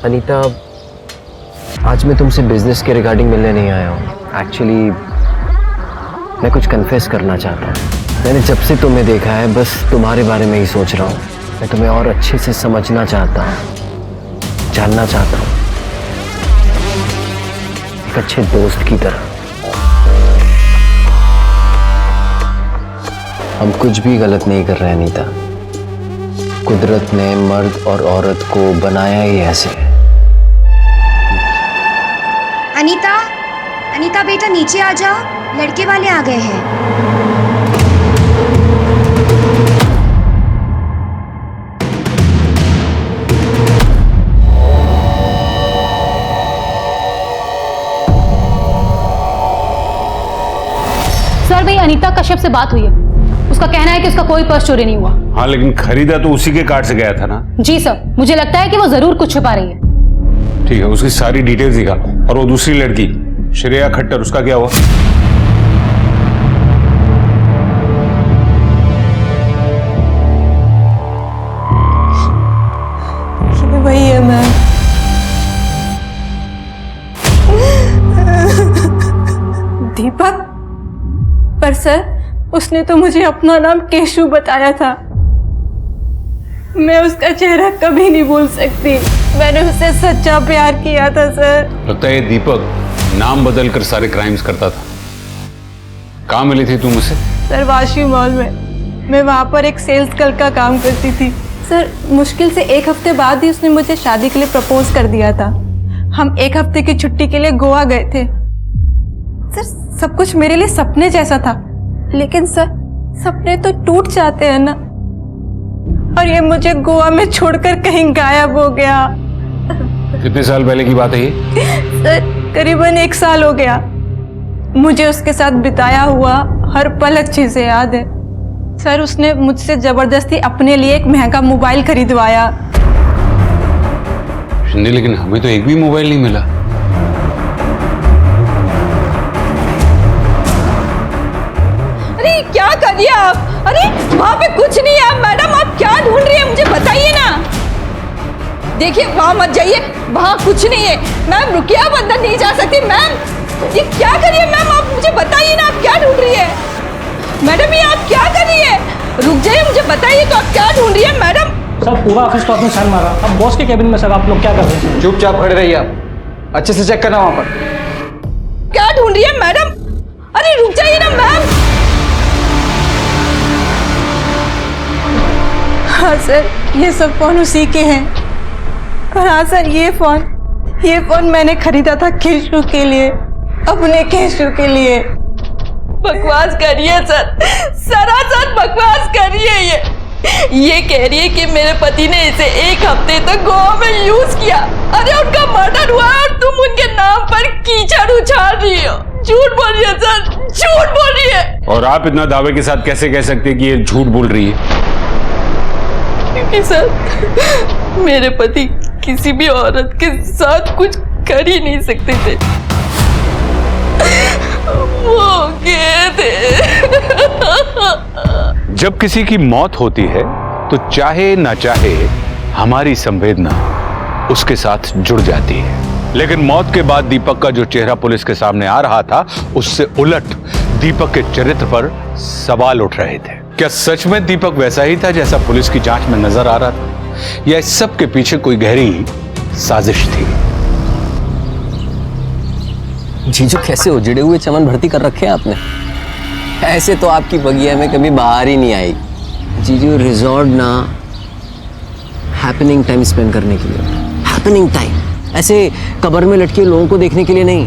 S: अनीता, आज मैं तुमसे बिजनेस के रिगार्डिंग मिलने नहीं आया हूँ। एक्चुअली मैं कुछ कन्फेस करना चाहता हूँ। मैंने जब से तुम्हें देखा है बस तुम्हारे बारे में ही सोच रहा हूँ। मैं तुम्हें और अच्छे से समझना चाहता हूँ, जानना चाहता हूँ, एक अच्छे दोस्त की तरह। हम कुछ भी गलत नहीं कर रहे हैं अनीता। कुदरत ने मर्द और औरत को बनाया ही ऐसे है।
H: अनीता, अनीता बेटा नीचे आ जाओ, लड़के वाले आ गए हैं।
O: सर, भाई अनीता कश्यप से बात हुई है, उसका कहना है कि उसका कोई पर्स चोरी नहीं हुआ।
A: हाँ, लेकिन खरीदा तो उसी के कार्ड से गया था ना।
O: जी सर, मुझे लगता है कि वो जरूर कुछ छुपा रही है।
A: ठीक है, उसकी सारी डिटेल्स निकाल। और वो दूसरी लड़की श्रेया खट्टर, उसका क्या हुआ?
J: वही है मैम। दीपक? पर सर, उसने तो मुझे अपना नाम केशु बताया था। मैं उसका चेहरा कभी नहीं भूल सकती। मैंने उससे सच्चा प्यार किया था सर।
A: लगता है ये दीपक नाम बदल कर सारे क्राइम्स करता था। कहाँ मिली थी तुम उसे?
J: सर, वाशी मॉल में। मैं वहाँ पर एक सेल्स गर्ल का काम करती थी। सर, मुश्किल से 1 हफ्ते बाद ही उसने मुझे शादी के लिए प्रपोज कर दिया था। हम 1 हफ्ते की छुट्टी के लिए गोवा गए थे। सर, सब कुछ मेरे लिए सपने जैसा था, लेकिन सर सपने तो टूट जाते हैं ना। और ये मुझे गोवा में छोड़कर कहीं गायब हो गया।
A: कितने साल पहले की बात है ये?
J: सर, करीबन 1 साल हो गया। मुझे उसके साथ बिताया हुआ हर पल अच्छे से याद है। सर, उसने मुझसे जबरदस्ती अपने लिए एक महंगा मोबाइल खरीदवाया।
A: शिंदे, लेकिन हमें तो एक भी मोबाइल नहीं मिला।
B: अरे वहाँ पे कुछ नहीं है मैडम, आप क्या ढूंढ रही है मुझे बताइए ना। देखिए वहाँ मत जाइए, वहाँ कुछ नहीं है। मैम रुकिए, आप अंदर नहीं जा सकती। मैम ये क्या कर रही है मैम, आप मुझे बताइए ना, आप क्या ढूंढ रही है। मैडम ये आप क्या कर रही है, रुक जाइए, मुझे बताइए तो आप क्या ढूंढ रही है मैडम।
V: सर पूरा ऑफिस तो आपने छान मारा, अब बॉस के केबिन में सर आप लोग क्या कर रहे हैं?
D: चुपचाप खड़े रहिए आप, अच्छे से चेक करना वहां पर।
B: क्या ढूंढ रही है मैडम, अरे रुक जाइए ना मैम।
J: हाँ सर, ये सब फोन उसी के हैं। और हाँ सर, ये फोन मैंने खरीदा था केशु के लिए, अपने केशु के लिए।
B: बकवास करिए सर, सरासर बकवास करिए। ये कह रही है कि मेरे पति ने इसे 1 हफ्ते तक गोवा में यूज किया। अरे उनका मर्डर हुआ और तुम उनके नाम पर कीचड़ उछाल रही हो। झूठ बोल रही है सर, झूठ बोल रही है।
A: और आप इतना दावे के साथ कैसे कह सकते हैं कि ये झूठ बोल रही है?
B: क्योंकि सर मेरे पति किसी भी औरत के साथ कुछ कर ही नहीं सकते थे, वो गए थे।
A: जब किसी की मौत होती है तो चाहे ना चाहे हमारी संवेदना उसके साथ जुड़ जाती है। लेकिन मौत के बाद दीपक का जो चेहरा पुलिस के सामने आ रहा था, उससे उलट दीपक के चरित्र पर सवाल उठ रहे थे। क्या सच में दीपक वैसा ही था जैसा पुलिस की जांच में नजर आ रहा था, या इस सब के पीछे कोई गहरी साजिश थी?
S: जीजू कैसे उजड़े हुए चमन भर्ती कर रखे हैं आपने? ऐसे तो आपकी बगिया में कभी बाहर ही नहीं आई। जीजू रिजॉर्ट ना हैपनिंग टाइम स्पेंड करने के लिए, हैपनिंग टाइम, ऐसे कब्र में लटके लोगों को देखने के लिए नहीं।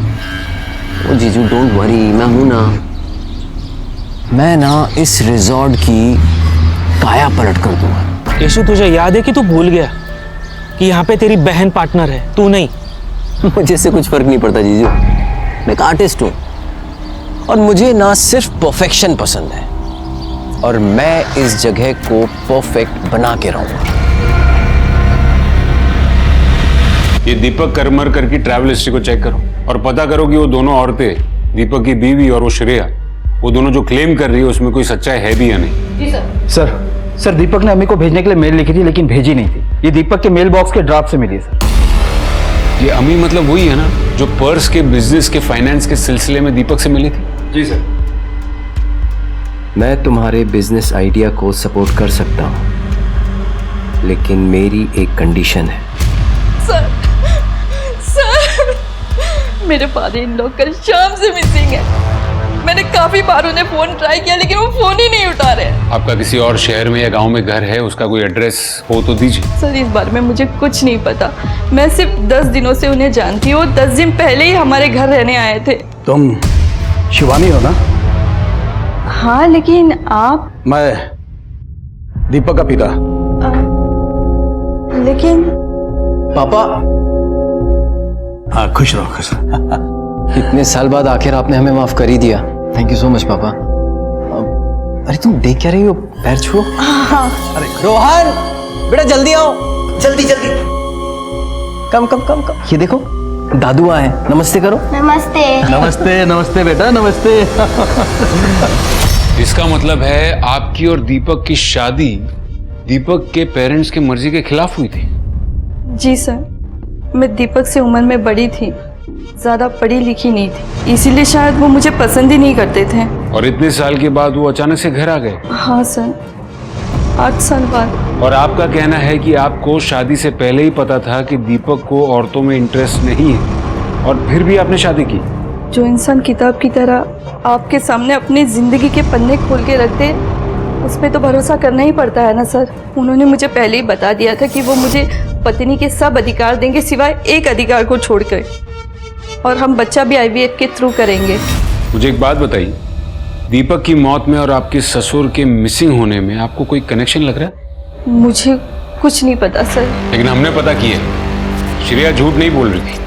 S: ओ जीजू डोंट वरी, मैं हूं ना। मैं ना इस रिजॉर्ट की काया पलट कर दूंगा।
V: केशु तुझे याद है कि तू भूल गया कि यहाँ पे तेरी बहन पार्टनर है, तू नहीं।
S: मुझे से कुछ फर्क नहीं पड़ता जीजू, मैं एक आर्टिस्ट हूं और मुझे ना सिर्फ परफेक्शन पसंद है, और मैं इस जगह को परफेक्ट बना के रहूंगा।
A: ये दीपक करमरकर की ट्रैवल हिस्ट्री को चेक करो और पता करो कि वो दोनों औरतें, दीपक की बीवी और वो श्रेया, वो दोनों जो क्लेम कर रही है उसमें कोई सच्चाई है भी या नहीं।
B: जी
D: सर सर दीपक ने अम्मी को भेजने के लिए मेल लिखी थी लेकिन भेजी नहीं थी। ये दीपक के मेल बॉक्स के ड्राफ्ट से मिली है सर।
A: ये अमी मतलब वही है ना जो पर्स के बिजनेस के फाइनेंस के सिलसिले में दीपक से मिली थी?
D: जी सर।
S: मैं तुम्हारे बिजनेस आइडिया को सपोर्ट कर सकता हूं, लेकिन मेरी एक कंडीशन है।
B: सर मेरे फादर इन लॉ कल शाम से मिसिंग है। मैंने काफी बार उन्हें फोन ट्राई किया लेकिन वो फोन ही नहीं उठा रहे।
A: आपका किसी और शहर में या गांव में घर है, उसका कोई एड्रेस हो तो दीजिए।
B: सर इस बारे में मुझे कुछ नहीं पता, मैं सिर्फ 10 दिनों से उन्हें जानती हूँ। 10 दिन पहले ही हमारे घर रहने आए थे।
D: तुम शिवानी हो ना?
B: हाँ लेकिन आप?
D: मैं दीपक का पिता।
B: लेकिन
D: पापा। हाँ खुश रहो, खुश रहो।
S: इतने साल बाद आखिर आपने हमें माफ कर ही दिया। थैंक यू सो मच पापा। अरे तुम देख क्या रही हो, पैर छुओ। अरे रोहन बेटा जल्दी आओ, जल्दी जल्दी। कम कम कम कम। ये देखो दादू आए, नमस्ते करो।
U: नमस्ते।
D: नमस्ते नमस्ते बेटा, नमस्ते।
A: इसका मतलब है आपकी और दीपक की शादी दीपक के पेरेंट्स की मर्जी के खिलाफ हुई थी?
B: जी सर, मैं दीपक से उम्र में बड़ी थी, ज्यादा पढ़ी लिखी नहीं थी, इसीलिए शायद वो मुझे पसंद ही नहीं करते थे।
A: और इतने साल के बाद वो अचानक से घर आ गए?
B: हाँ सर, 8 साल बाद।
A: और आपका कहना है कि आपको शादी से पहले ही पता था कि दीपक को औरतों में इंटरेस्ट नहीं है, और फिर भी आपने शादी की?
B: जो इंसान किताब की तरह आपके सामने अपनी जिंदगी के पन्ने खोल के रखते, उस पर तो भरोसा करना ही पड़ता है ना सर। उन्होंने मुझे पहले ही बता दिया था कि वो मुझे पत्नी के सब अधिकार देंगे सिवाय एक अधिकार को छोड़कर, और हम बच्चा भी IVF के थ्रू करेंगे।
A: मुझे एक बात बताइए, दीपक की मौत में और आपके ससुर के मिसिंग होने में आपको कोई कनेक्शन लग रहा है?
B: मुझे कुछ नहीं पता सर।
A: लेकिन हमने पता किया, श्रेया झूठ नहीं बोल रही थी।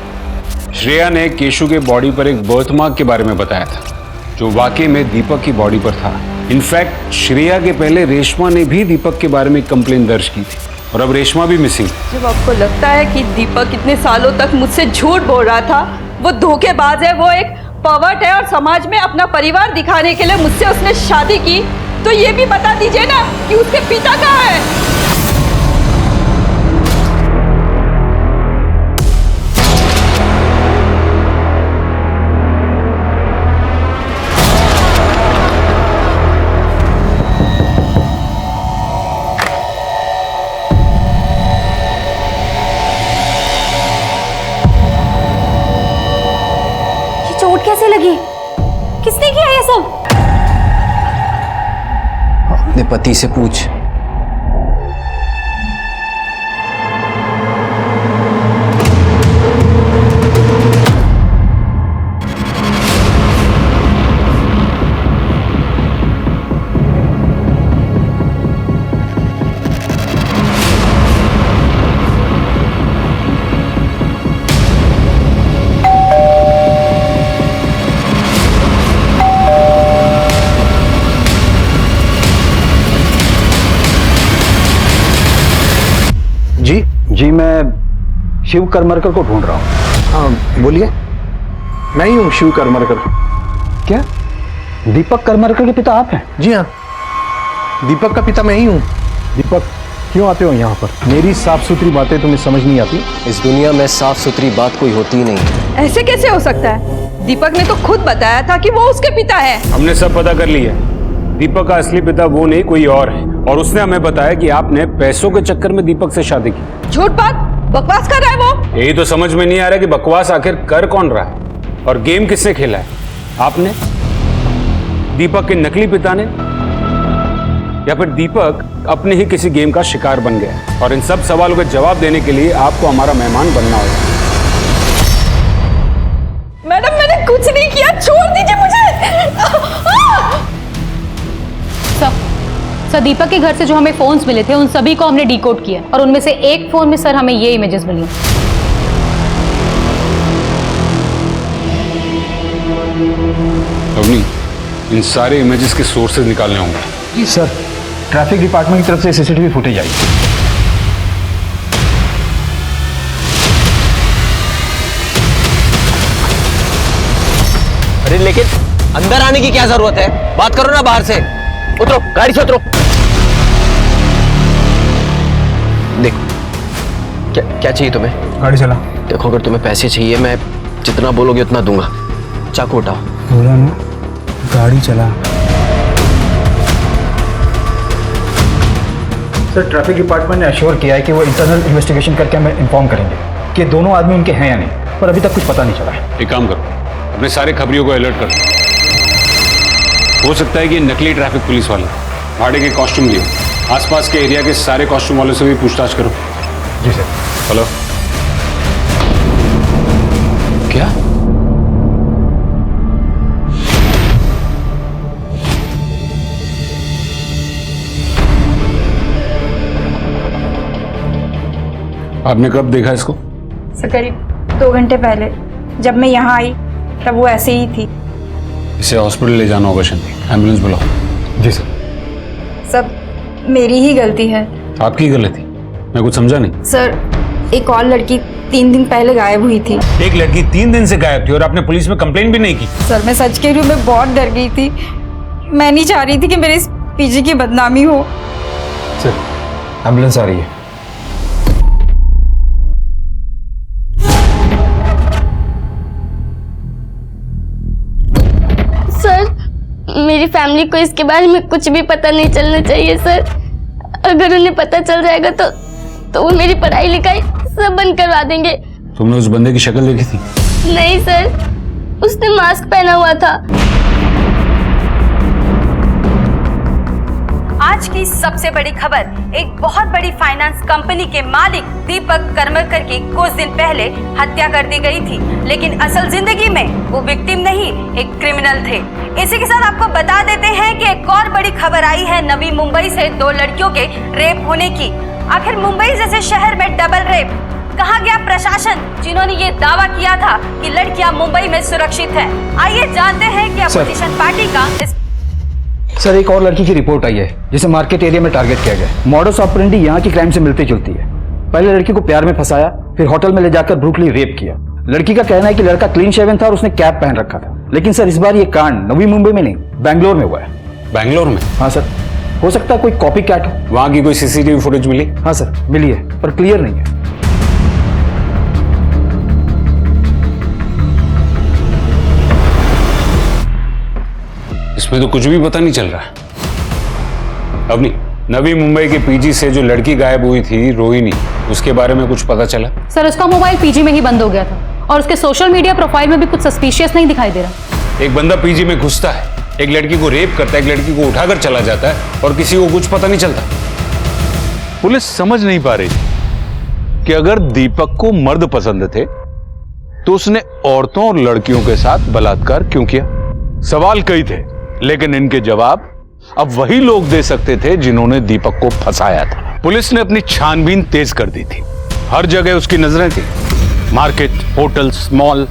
A: श्रेया ने केशु के बॉडी पर एक बर्थमार्क के बारे में बताया था, जो वाकई में दीपक की बॉडी पर था। इनफैक्ट श्रेया के पहले रेशमा ने भी दीपक के बारे में कंप्लेन दर्ज की थी, और अब रेशमा भी मिसिंग।
B: जब आपको लगता है कि दीपक इतने सालों तक मुझसे झूठ बोल रहा था, वो धोखेबाज है, वो एक पर्वर्ट है और समाज में अपना परिवार दिखाने के लिए मुझसे उसने शादी की, तो ये भी बता दीजिए ना कि उसके पिता कहाँ है।
U: चोट कैसे लगी? किसने किया ये सब?
S: अपने पति से पूछ।
D: जी मैं शिव करमरकर को ढूंढ रहा हूँ।
L: हाँ बोलिए, मैं ही हूँ शिव करमरकर।
D: क्या दीपक करमरकर के पिता आप हैं?
L: जी हाँ, दीपक का पिता मैं ही हूँ।
D: दीपक क्यों आते हो यहाँ पर?
L: मेरी साफ सुथरी बातें तुम्हें समझ नहीं आती?
S: इस दुनिया में साफ सुथरी बात कोई होती ही नहीं।
B: ऐसे कैसे हो सकता है? दीपक ने तो खुद बताया था कि वो उसके पिता है।
A: हमने सब पता कर लिया। दीपक का असली पिता वो नहीं कोई और है, और उसने हमें बताया कि आपने पैसों के चक्कर में दीपक से शादी की।
B: झूठ बात, बकवास कर रहा है वो।
A: यही तो समझ में नहीं आ रहा कि बकवास आखिर कर कौन रहा है, और गेम किसने खेला है? आपने, दीपक के नकली पिता ने, या फिर दीपक अपने ही किसी गेम का शिकार बन गया? और इन सब सवालों के जवाब देने के लिए आपको हमारा मेहमान बनना होगा।
B: मैडम मैंने कुछ नहीं किया, छोड़ दीजिए मुझे।
C: सर दीपक के घर से जो हमें फोन्स मिले थे उन सभी को हमने डिकोड किया, और उनमें से एक फोन में सर हमें ये इमेजेस मिली।
A: अवनी, इन सारे इमेजेस के सोर्सेज निकालने होंगे।
D: जी सर, ट्रैफिक डिपार्टमेंट की तरफ से सीसीटीवी फुटेज आई।
S: अरे लेकिन अंदर आने की क्या जरूरत है? बात करो ना बाहर से। उतरो, गाड़ी से उतरो। देखो, क्या चाहिए तुम्हें?
L: गाड़ी चला।
S: देखो, अगर तुम्हें पैसे चाहिए मैं जितना बोलोगे उतना दूंगा। चाकू उठाओ।
L: बोला ना, गाड़ी चला।
D: सर ट्रैफिक डिपार्टमेंट ने अश्योर किया है कि वो इंटरनल इन्वेस्टिगेशन करके हमें इन्फॉर्म करेंगे कि दोनों आदमी उनके हैं या नहीं, पर अभी तक कुछ पता नहीं चला है।
A: एक काम करो, अपने सारे खबरियों को अलर्ट कर दो। हो सकता है कि नकली ट्रैफिक पुलिस वाले भाड़े के कॉस्ट्यूम लिए। आसपास के एरिया के सारे कॉस्ट्यूम वालों से भी पूछताछ करो।
D: जी सर।
A: हेलो, क्या? आपने कब देखा इसको?
H: सर करीब 2 घंटे पहले जब मैं यहाँ आई तब वो ऐसे ही थी।
A: इसे हॉस्पिटल ले जाना होगा शिंदे, एम्बुलेंस बुलाओ।
D: जी सर।
H: सब मेरी ही गलती है।
A: आपकी गलती? मैं कुछ समझा नहीं।
H: सर एक और लड़की 3 दिन पहले गायब हुई थी।
A: एक लड़की 3 दिन से गायब थी और आपने पुलिस में कंप्लेंट भी नहीं की?
H: सर मैं सच कह रही हूँ, मैं बहुत डर गई थी। मैं नहीं चाह रही थी कि मेरे इस पीजी की बदनामी हो।
D: सर एम्बुलेंस आ रही है।
U: मेरी फैमिली को इसके बारे में कुछ भी पता नहीं चलना चाहिए सर। अगर उन्हें पता चल जाएगा तो वो मेरी पढ़ाई लिखाई सब बंद करवा देंगे।
A: तुमने उस बंदे की शक्ल देखी थी?
U: नहीं सर, उसने मास्क पहना हुआ था।
H: आज की सबसे बड़ी खबर, एक बहुत बड़ी फाइनेंस कंपनी के मालिक दीपक करमरकर की कुछ दिन पहले हत्या कर दी गई थी, लेकिन असल जिंदगी में वो विक्टिम नहीं, एक क्रिमिनल थे। इसी के साथ आपको बता देते हैं कि एक और बड़ी खबर आई है नवी मुंबई से 2 लड़कियों के रेप होने की। आखिर मुंबई जैसे शहर में डबल रेप, कहाँ गया प्रशासन जिन्होंने ये दावा किया था कि लड़कियां मुंबई में सुरक्षित हैं? आइए जानते हैं कि अपोजिशन पार्टी का
D: सर एक और लड़की की रिपोर्ट आई है जिसे मार्केट एरिया में टारगेट किया गया। मॉडस ऑपरेंडी यहाँ की क्राइम से मिलती जुलती है। पहले लड़की को प्यार में फंसाया, फिर होटल में ले जाकर ब्रूटली रेप किया। लड़की का कहना है कि लड़का क्लीन शेवन था और उसने कैप पहन रखा था। लेकिन सर इस बार ये कांड नवी मुंबई में नहीं, बैंगलोर में हुआ है।
A: बैंगलोर में?
D: हाँ सर, हो सकता है कोई कॉपी कैट हो।
A: वहां की कोई सीसीटीवी फुटेज मिली?
D: हाँ सर, मिली है, पर क्लियर नहीं है।
A: इसमें तो कुछ भी पता नहीं चल रहा है। अवनी, नवी मुंबई के पीजी से जो लड़की गायब हुई थी रोहिणी, उसके बारे में कुछ पता चला?
C: सर उसका मोबाइल पीजी में ही बंद हो गया था और उसके सोशल मीडिया प्रोफाइल में भी कुछ सस्पिशियस नहीं दिखाई दे रहा।
A: एक बंदा पीजी में घुसता है, एक लड़की को रेप करता है, एक लड़की को उठाकर चला जाता है और किसी को कुछ पता नहीं चलता। पुलिस समझ नहीं पा रही कि अगर दीपक को मर्द पसंद थे तो उसने औरतों और लड़कियों के साथ बलात्कार क्यों किया? सवाल कई थे, लेकिन इनके जवाब अब वही लोग दे सकते थे जिन्होंने दीपक को फंसाया था। पुलिस ने अपनी छानबीन तेज कर दी थी, हर जगह उसकी नजरें थी, मार्केट, होटल्स, मॉल,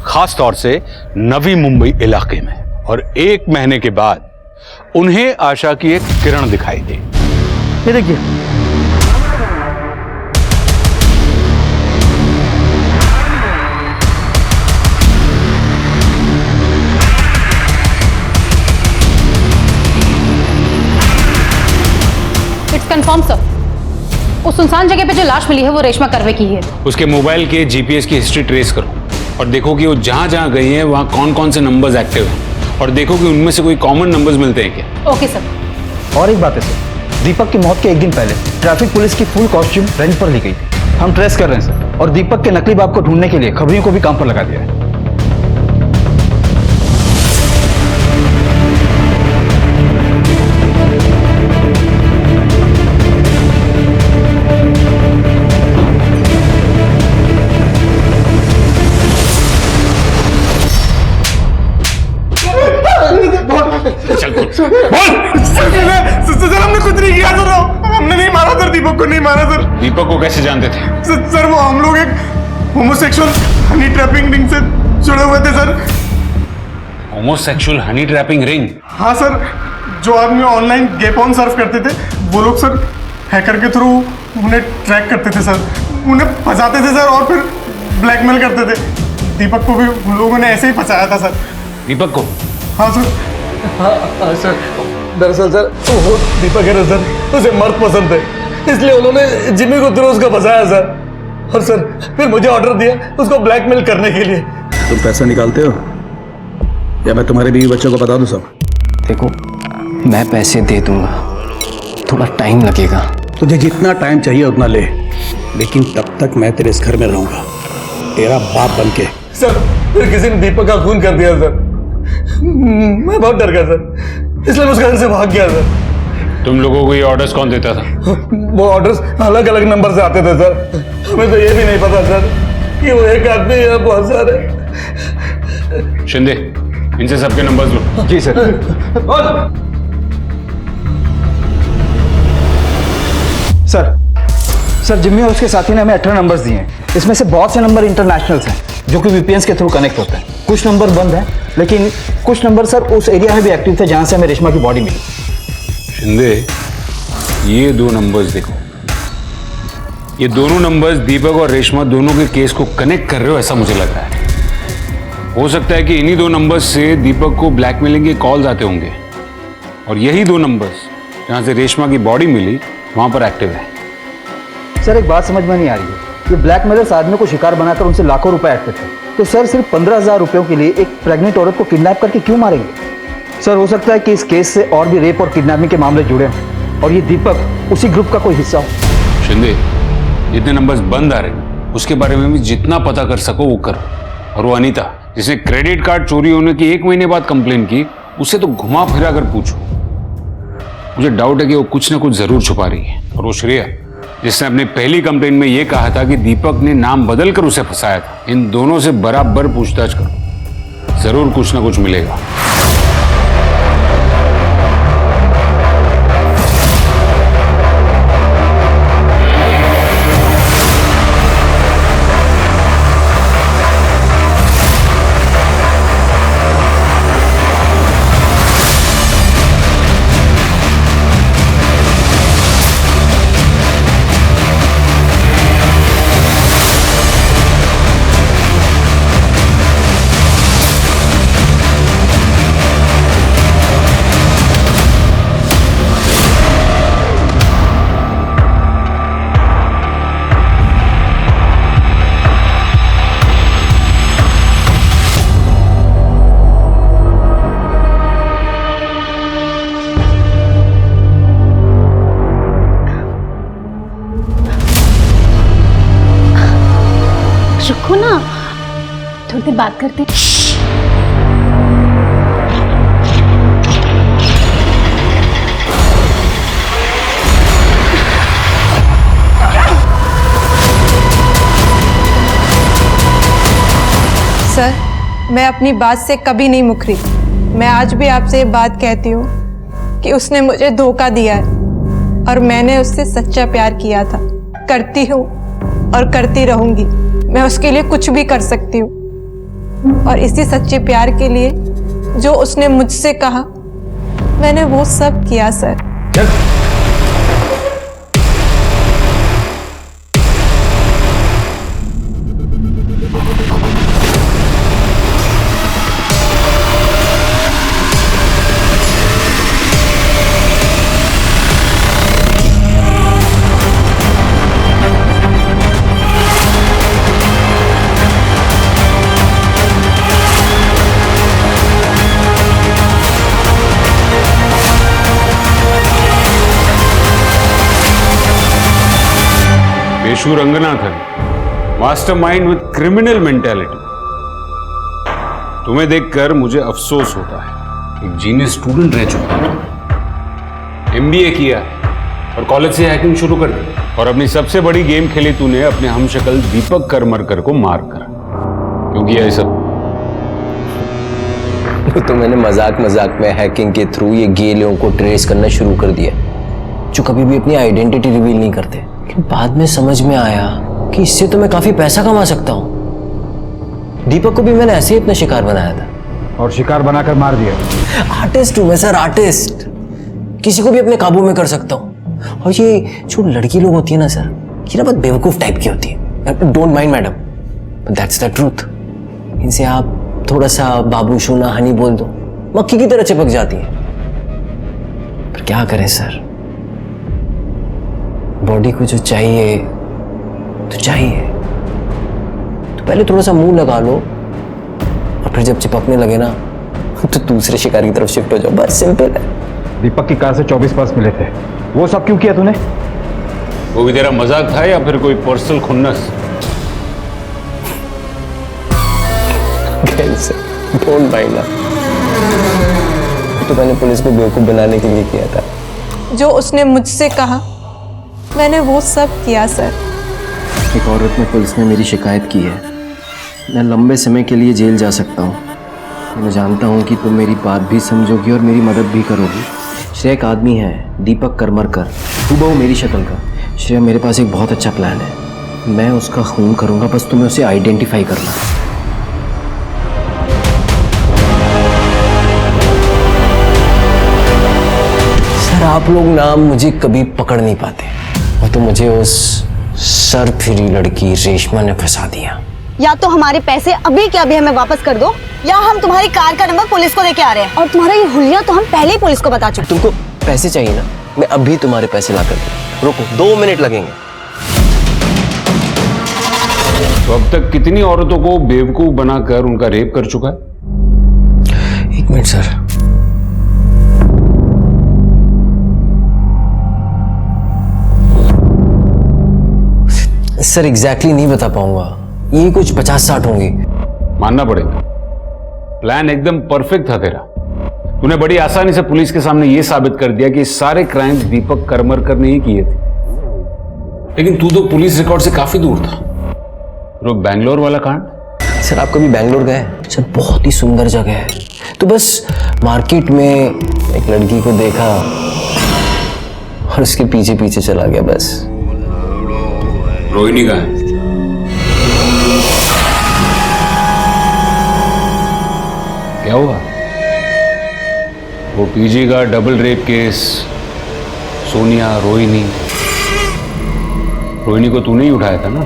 A: खास तौर से नवी मुंबई इलाके में। और 1 महीने के बाद उन्हें आशा की एक किरण दिखाई दी।
D: ये देखिए,
C: इट्स कंफर्म सर, उस सुनसान जगह पे जो लाश मिली है वो रेशमा करवे की है।
A: उसके मोबाइल के जीपीएस की हिस्ट्री ट्रेस करो और देखो कि वो जहां जहां गई है वहां कौन कौन से नंबर्स एक्टिव हैं और देखो कि उनमें से कोई कॉमन नंबर्स मिलते हैं क्या।
C: Okay sir.
D: और एक बात है सर, दीपक की मौत के 1 दिन पहले ट्रैफिक पुलिस की फुल कॉस्ट्यूम रेंट पर ली गई थी। हम ट्रेस कर रहे हैं सर, और दीपक के नकली बाप को ढूंढने के लिए खबरियों को भी काम पर लगा दिया है।
R: सर हमने कुछ नहीं किया सर, हमने नहीं मारा सर, दीपक को नहीं मारा सर।
A: दीपक को कैसे जानते थे?
R: सर वो हम लोग एक होमोसेक्सुअल हनी ट्रैपिंग रिंग से जुड़े हुए थे sir.
A: Homosexual Honey trapping ring?
R: हाँ सर, जो आदमी ऑनलाइन गे पॉर्न सर्फ करते थे वो लोग सर हैकर के थ्रू उन्हें ट्रैक करते थे सर, उन्हें फंसाते थे सर और फिर ब्लैकमेल करते थे। दीपक को भी उन लोगों ने ऐसे ही फंसाया था सर।
A: दीपक को?
R: हाँ सर। हाँ सर, दरअसल सर वो दीपक है ना सर, उसे मर्द पसंद है, इसलिए उन्होंने जिमी को थ्रू उसको फंसाया सर, और सर फिर मुझे ऑर्डर दिया उसको ब्लैकमेल करने के लिए।
I: तुम पैसा निकालते हो या मैं तुम्हारे बीवी बच्चों को बता दूं सब?
S: देखो, मैं पैसे दे दूंगा, थोड़ा टाइम लगेगा।
I: तुझे जितना टाइम चाहिए उतना ले, लेकिन तब तक मैं तेरे इस घर में रहूंगा, तेरा बाप बन के।
R: सर फिर किसी ने दीपक का खून कर दिया सर, मैं बहुत डर गया सर, इसलिए मैं उस घर से भाग गया सर।
A: तुम लोगों को ये ऑर्डर्स कौन देता था?
R: वो ऑर्डर्स अलग अलग नंबर से आते थे सर, हमें तो ये भी नहीं पता सर कि वो एक आदमी या बहुत सारे।
A: शिंदे, इनसे सबके नंबर्स लो।
D: जी सर। सर जिम्मी और उसके साथी ने हमें 18 नंबर्स दिए हैं, इसमें से बहुत से नंबर इंटरनेशनल्स हैं जो कि वीपीएन के थ्रू कनेक्ट होते हैं। कुछ नंबर बंद हैं, लेकिन कुछ नंबर सर उस एरिया में भी एक्टिव थे जहां से हमें रेशमा की बॉडी मिली।
A: शिंदे, ये 2 नंबर्स देखो, ये दोनों नंबर्स दीपक और रेशमा दोनों के केस को कनेक्ट कर रहे हो ऐसा मुझे लग रहा है। हो सकता है कि इन्हीं 2 नंबर्स से दीपक को ब्लैकमेलिंग के कॉल्स आते होंगे और यही 2 नंबर्स जहां से रेशमा की बॉडी मिली वहां पर एक्टिव है।
D: सर एक बात समझ में नहीं आ रही है, ये ब्लैकमेलर्स आदमी को शिकार बनाकर उनसे लाखों रुपए ऐंठते थे, तो सर सिर्फ 15,000 रुपयों के लिए एक प्रेग्नेंट औरत को किडनैप करके क्यों मारेंगे? सर हो सकता है कि इस केस से और भी रेप और किडनैपिंग के मामले जुड़े हों और ये दीपक उसी ग्रुप का कोई हिस्सा हो।
A: शिंदे, जितने नंबर्स बंद आ रहे हैं उसके बारे में भी जितना पता कर सको वो करो। और वो अनीता जिसने क्रेडिट कार्ड चोरी होने की 1 महीने बाद कंप्लेन की, उसे तो घुमा फिरा कर पूछो। मुझे डाउट है कि वो कुछ ना कुछ जरूर छुपा रही है। और वो श्रेया जिसने अपनी पहली कंप्लेन में ये कहा था कि दीपक ने नाम बदलकर उसे फंसाया था, इन दोनों से बराबर पूछताछ करो, जरूर कुछ ना कुछ मिलेगा।
F: बात करते हैं।
J: सर, मैं अपनी बात से कभी नहीं मुकरी। मैं आज भी आपसे ये बात कहती हूँ कि उसने मुझे धोखा दिया है और मैंने उससे सच्चा प्यार किया था। करती हूँ और करती रहूंगी। मैं उसके लिए कुछ भी कर सकती हूँ और इसी सच्चे प्यार के लिए जो उसने मुझसे कहा मैंने वो सब किया sir.
A: Peshu Ranganathan, mastermind with criminal mentality. तुम्हें देखकर मुझे अफसोस होता है। एक जीनियस स्टूडेंट रह चुका है, MBA किया और कॉलेज से हैकिंग शुरू कर दी और अपनी सबसे बड़ी गेम खेली तूने अपने हमशक्ल दीपक करमरकर को मार कर। क्यों किया ये सब?
S: तो मैंने मजाक में हैकिंग के थ्रू ये गे लोगों को ट्रेस करना शुरू कर दिया जो कभी भी अपनी आइडेंटिटी रिवील नहीं करते। लेकिन बाद में समझ में आया कि इससे तो मैं काफी पैसा कमा सकता हूँ। दीपक को भी मैंने ऐसे ही अपना शिकार बनाया था
D: और शिकार बनाकर मार दिया।
S: आर्टिस्ट हूं मैं सर, आर्टिस्ट। किसी को भी अपने काबू में कर सकता हूँ। और ये जो लड़की लोग होती है ना सर, ये ना बहुत बेवकूफ टाइप की होती है। Don't mind madam, but that's the truth. इनसे आप थोड़ा सा बाबू सोना हनी बोल दो, मक्खी की तरह चिपक जाती है। पर क्या करें सर, बॉडी को जो चाहिए तो चाहिए। तो पहले थोड़ा सा मुंह लगा लो और फिर जब चिपकने लगे ना तो दूसरे शिकार की तरफ शिफ्ट हो जाओ। बस सिंपल है।
D: दीपक की कार से 24 पर्स मिले थे, वो सब क्यों किया तूने?
A: वो भी तेरा मजाक था या फिर कोई पर्सनल खुन्नस?
S: Don't mind. तो मैंने पुलिस को बेवकूफ बनाने के लिए किया था।
J: जो उसने मुझसे कहा मैंने वो सब किया सर।
S: एक औरत ने पुलिस में मेरी शिकायत की है। मैं लंबे समय के लिए जेल जा सकता हूँ। मैं जानता हूँ कि तुम मेरी बात भी समझोगी और मेरी मदद भी करोगी। श्रेय एक आदमी है, दीपक करमरकर, हूबहू मेरी शक्ल का। श्रेय, मेरे पास एक बहुत अच्छा प्लान है। मैं उसका खून करूँगा, बस तुम्हें उसे आइडेंटिफाई करना। सर, आप लोग ना मुझे कभी पकड़ नहीं पाते। और तो मुझे उस सर फिरी लड़की रेशमा ने फंसा दिया।
G: या तो हमारे पैसे अभी के अभी हमें वापस कर दो, या हम तुम्हारी कार का नंबर पुलिस को देके आ रहे हैं। और तुम्हारा ये हुलिया तो हम पहले ही पुलिस को बता चुके।
S: तुमको पैसे चाहिए ना? मैं अभी तुम्हारे पैसे ला कर दूं। रुको, 2 मिनट लगेंगे।
A: तो अब तक कितनी औरतों को बेवकूफ बनाकर उनका रेप कर चुका है?
S: 1 मिनट सर। सर एग्जैक्टली नहीं बता पाऊंगा, ये कुछ 50-60 होंगी।
A: मानना पड़ेगा, प्लान एकदम परफेक्ट था तेरा। तूने बड़ी आसानी से पुलिस के सामने यह साबित कर दिया कि सारे क्राइम्स दीपक करमरकर ने ही किए थे। लेकिन तू तो पुलिस रिकॉर्ड से काफी दूर था। रुक, बैंगलोर वाला कांड?
S: सर, आप कभी बैंगलोर गए? सर, बहुत ही सुंदर जगह है। तो बस मार्केट में एक लड़की को देखा और उसके पीछे पीछे चला गया बस।
A: रोहिणी कहाँ है? क्या हुआ? वो पीजी का double rape case, Sonia, Rohini को तूने ही उठाया था ना?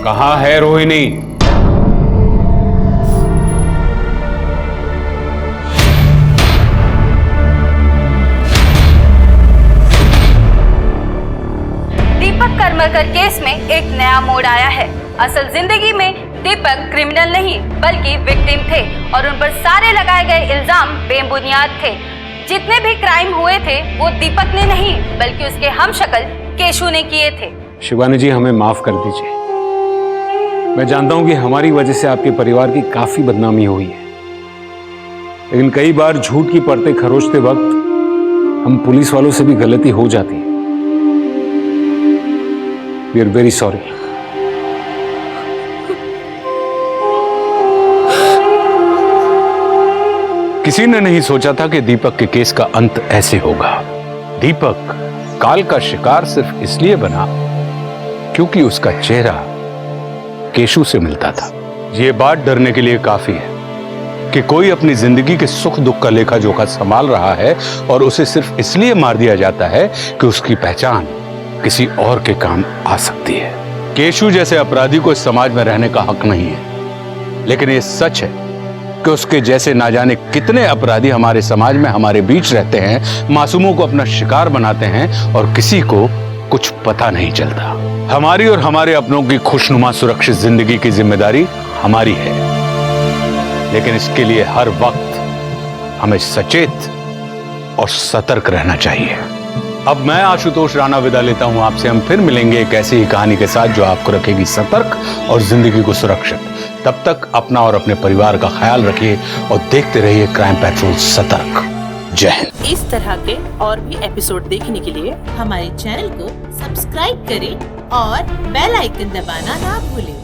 A: कहाँ है रोहिणी?
B: दीपक करमरकर केस में एक नया मोड़ आया है। असल जिंदगी में दीपक क्रिमिनल नहीं बल्कि विक्टिम थे और उन पर सारे लगाए गए इल्जाम बेबुनियाद थे। जितने भी क्राइम हुए थे वो दीपक ने नहीं बल्कि उसके हमशक्ल केशू ने किए थे।
A: शिवानी जी, हमें माफ कर दीजिए। मैं जानता हूं कि हमारी वजह से आपके परिवार की काफी बदनामी हुई है, लेकिन कई बार झूठ की परतें खरोचते वक्त हम पुलिस वालों से भी गलती हो जाती है। We are very sorry. किसी ने नहीं सोचा था कि दीपक के केस का अंत ऐसे होगा। दीपक काल का शिकार सिर्फ इसलिए बना क्योंकि उसका चेहरा केशु से मिलता था। यह बात डरने के लिए काफी है कि कोई अपनी जिंदगी के सुख दुख का लेखा जोखा संभाल रहा है और उसे सिर्फ इसलिए मार दिया जाता है कि उसकी पहचान किसी और के काम आ सकती है। केशु जैसे अपराधी को इस समाज में रहने का हक नहीं है, लेकिन यह सच है कि उसके जैसे ना जाने कितने अपराधी हमारे समाज में हमारे बीच रहते हैं, मासूमों को अपना शिकार बनाते हैं और किसी को कुछ पता नहीं चलता। हमारी और हमारे अपनों की खुशनुमा सुरक्षित जिंदगी की जिम्मेदारी हमारी है, लेकिन इसके लिए हर वक्त हमें सचेत और सतर्क रहना चाहिए। अब मैं आशुतोष राणा विदा लेता हूं आपसे। हम फिर मिलेंगे एक ऐसी ही कहानी के साथ जो आपको रखेगी सतर्क और जिंदगी को सुरक्षित। तब तक अपना और अपने परिवार का ख्याल रखिए और देखते रहिए क्राइम पेट्रोल सतर्क। जय हिंद।
K: इस तरह के और भी एपिसोड देखने के लिए हमारे चैनल को सब्सक्राइब करें और बेल आइकन दबाना ना भूलें।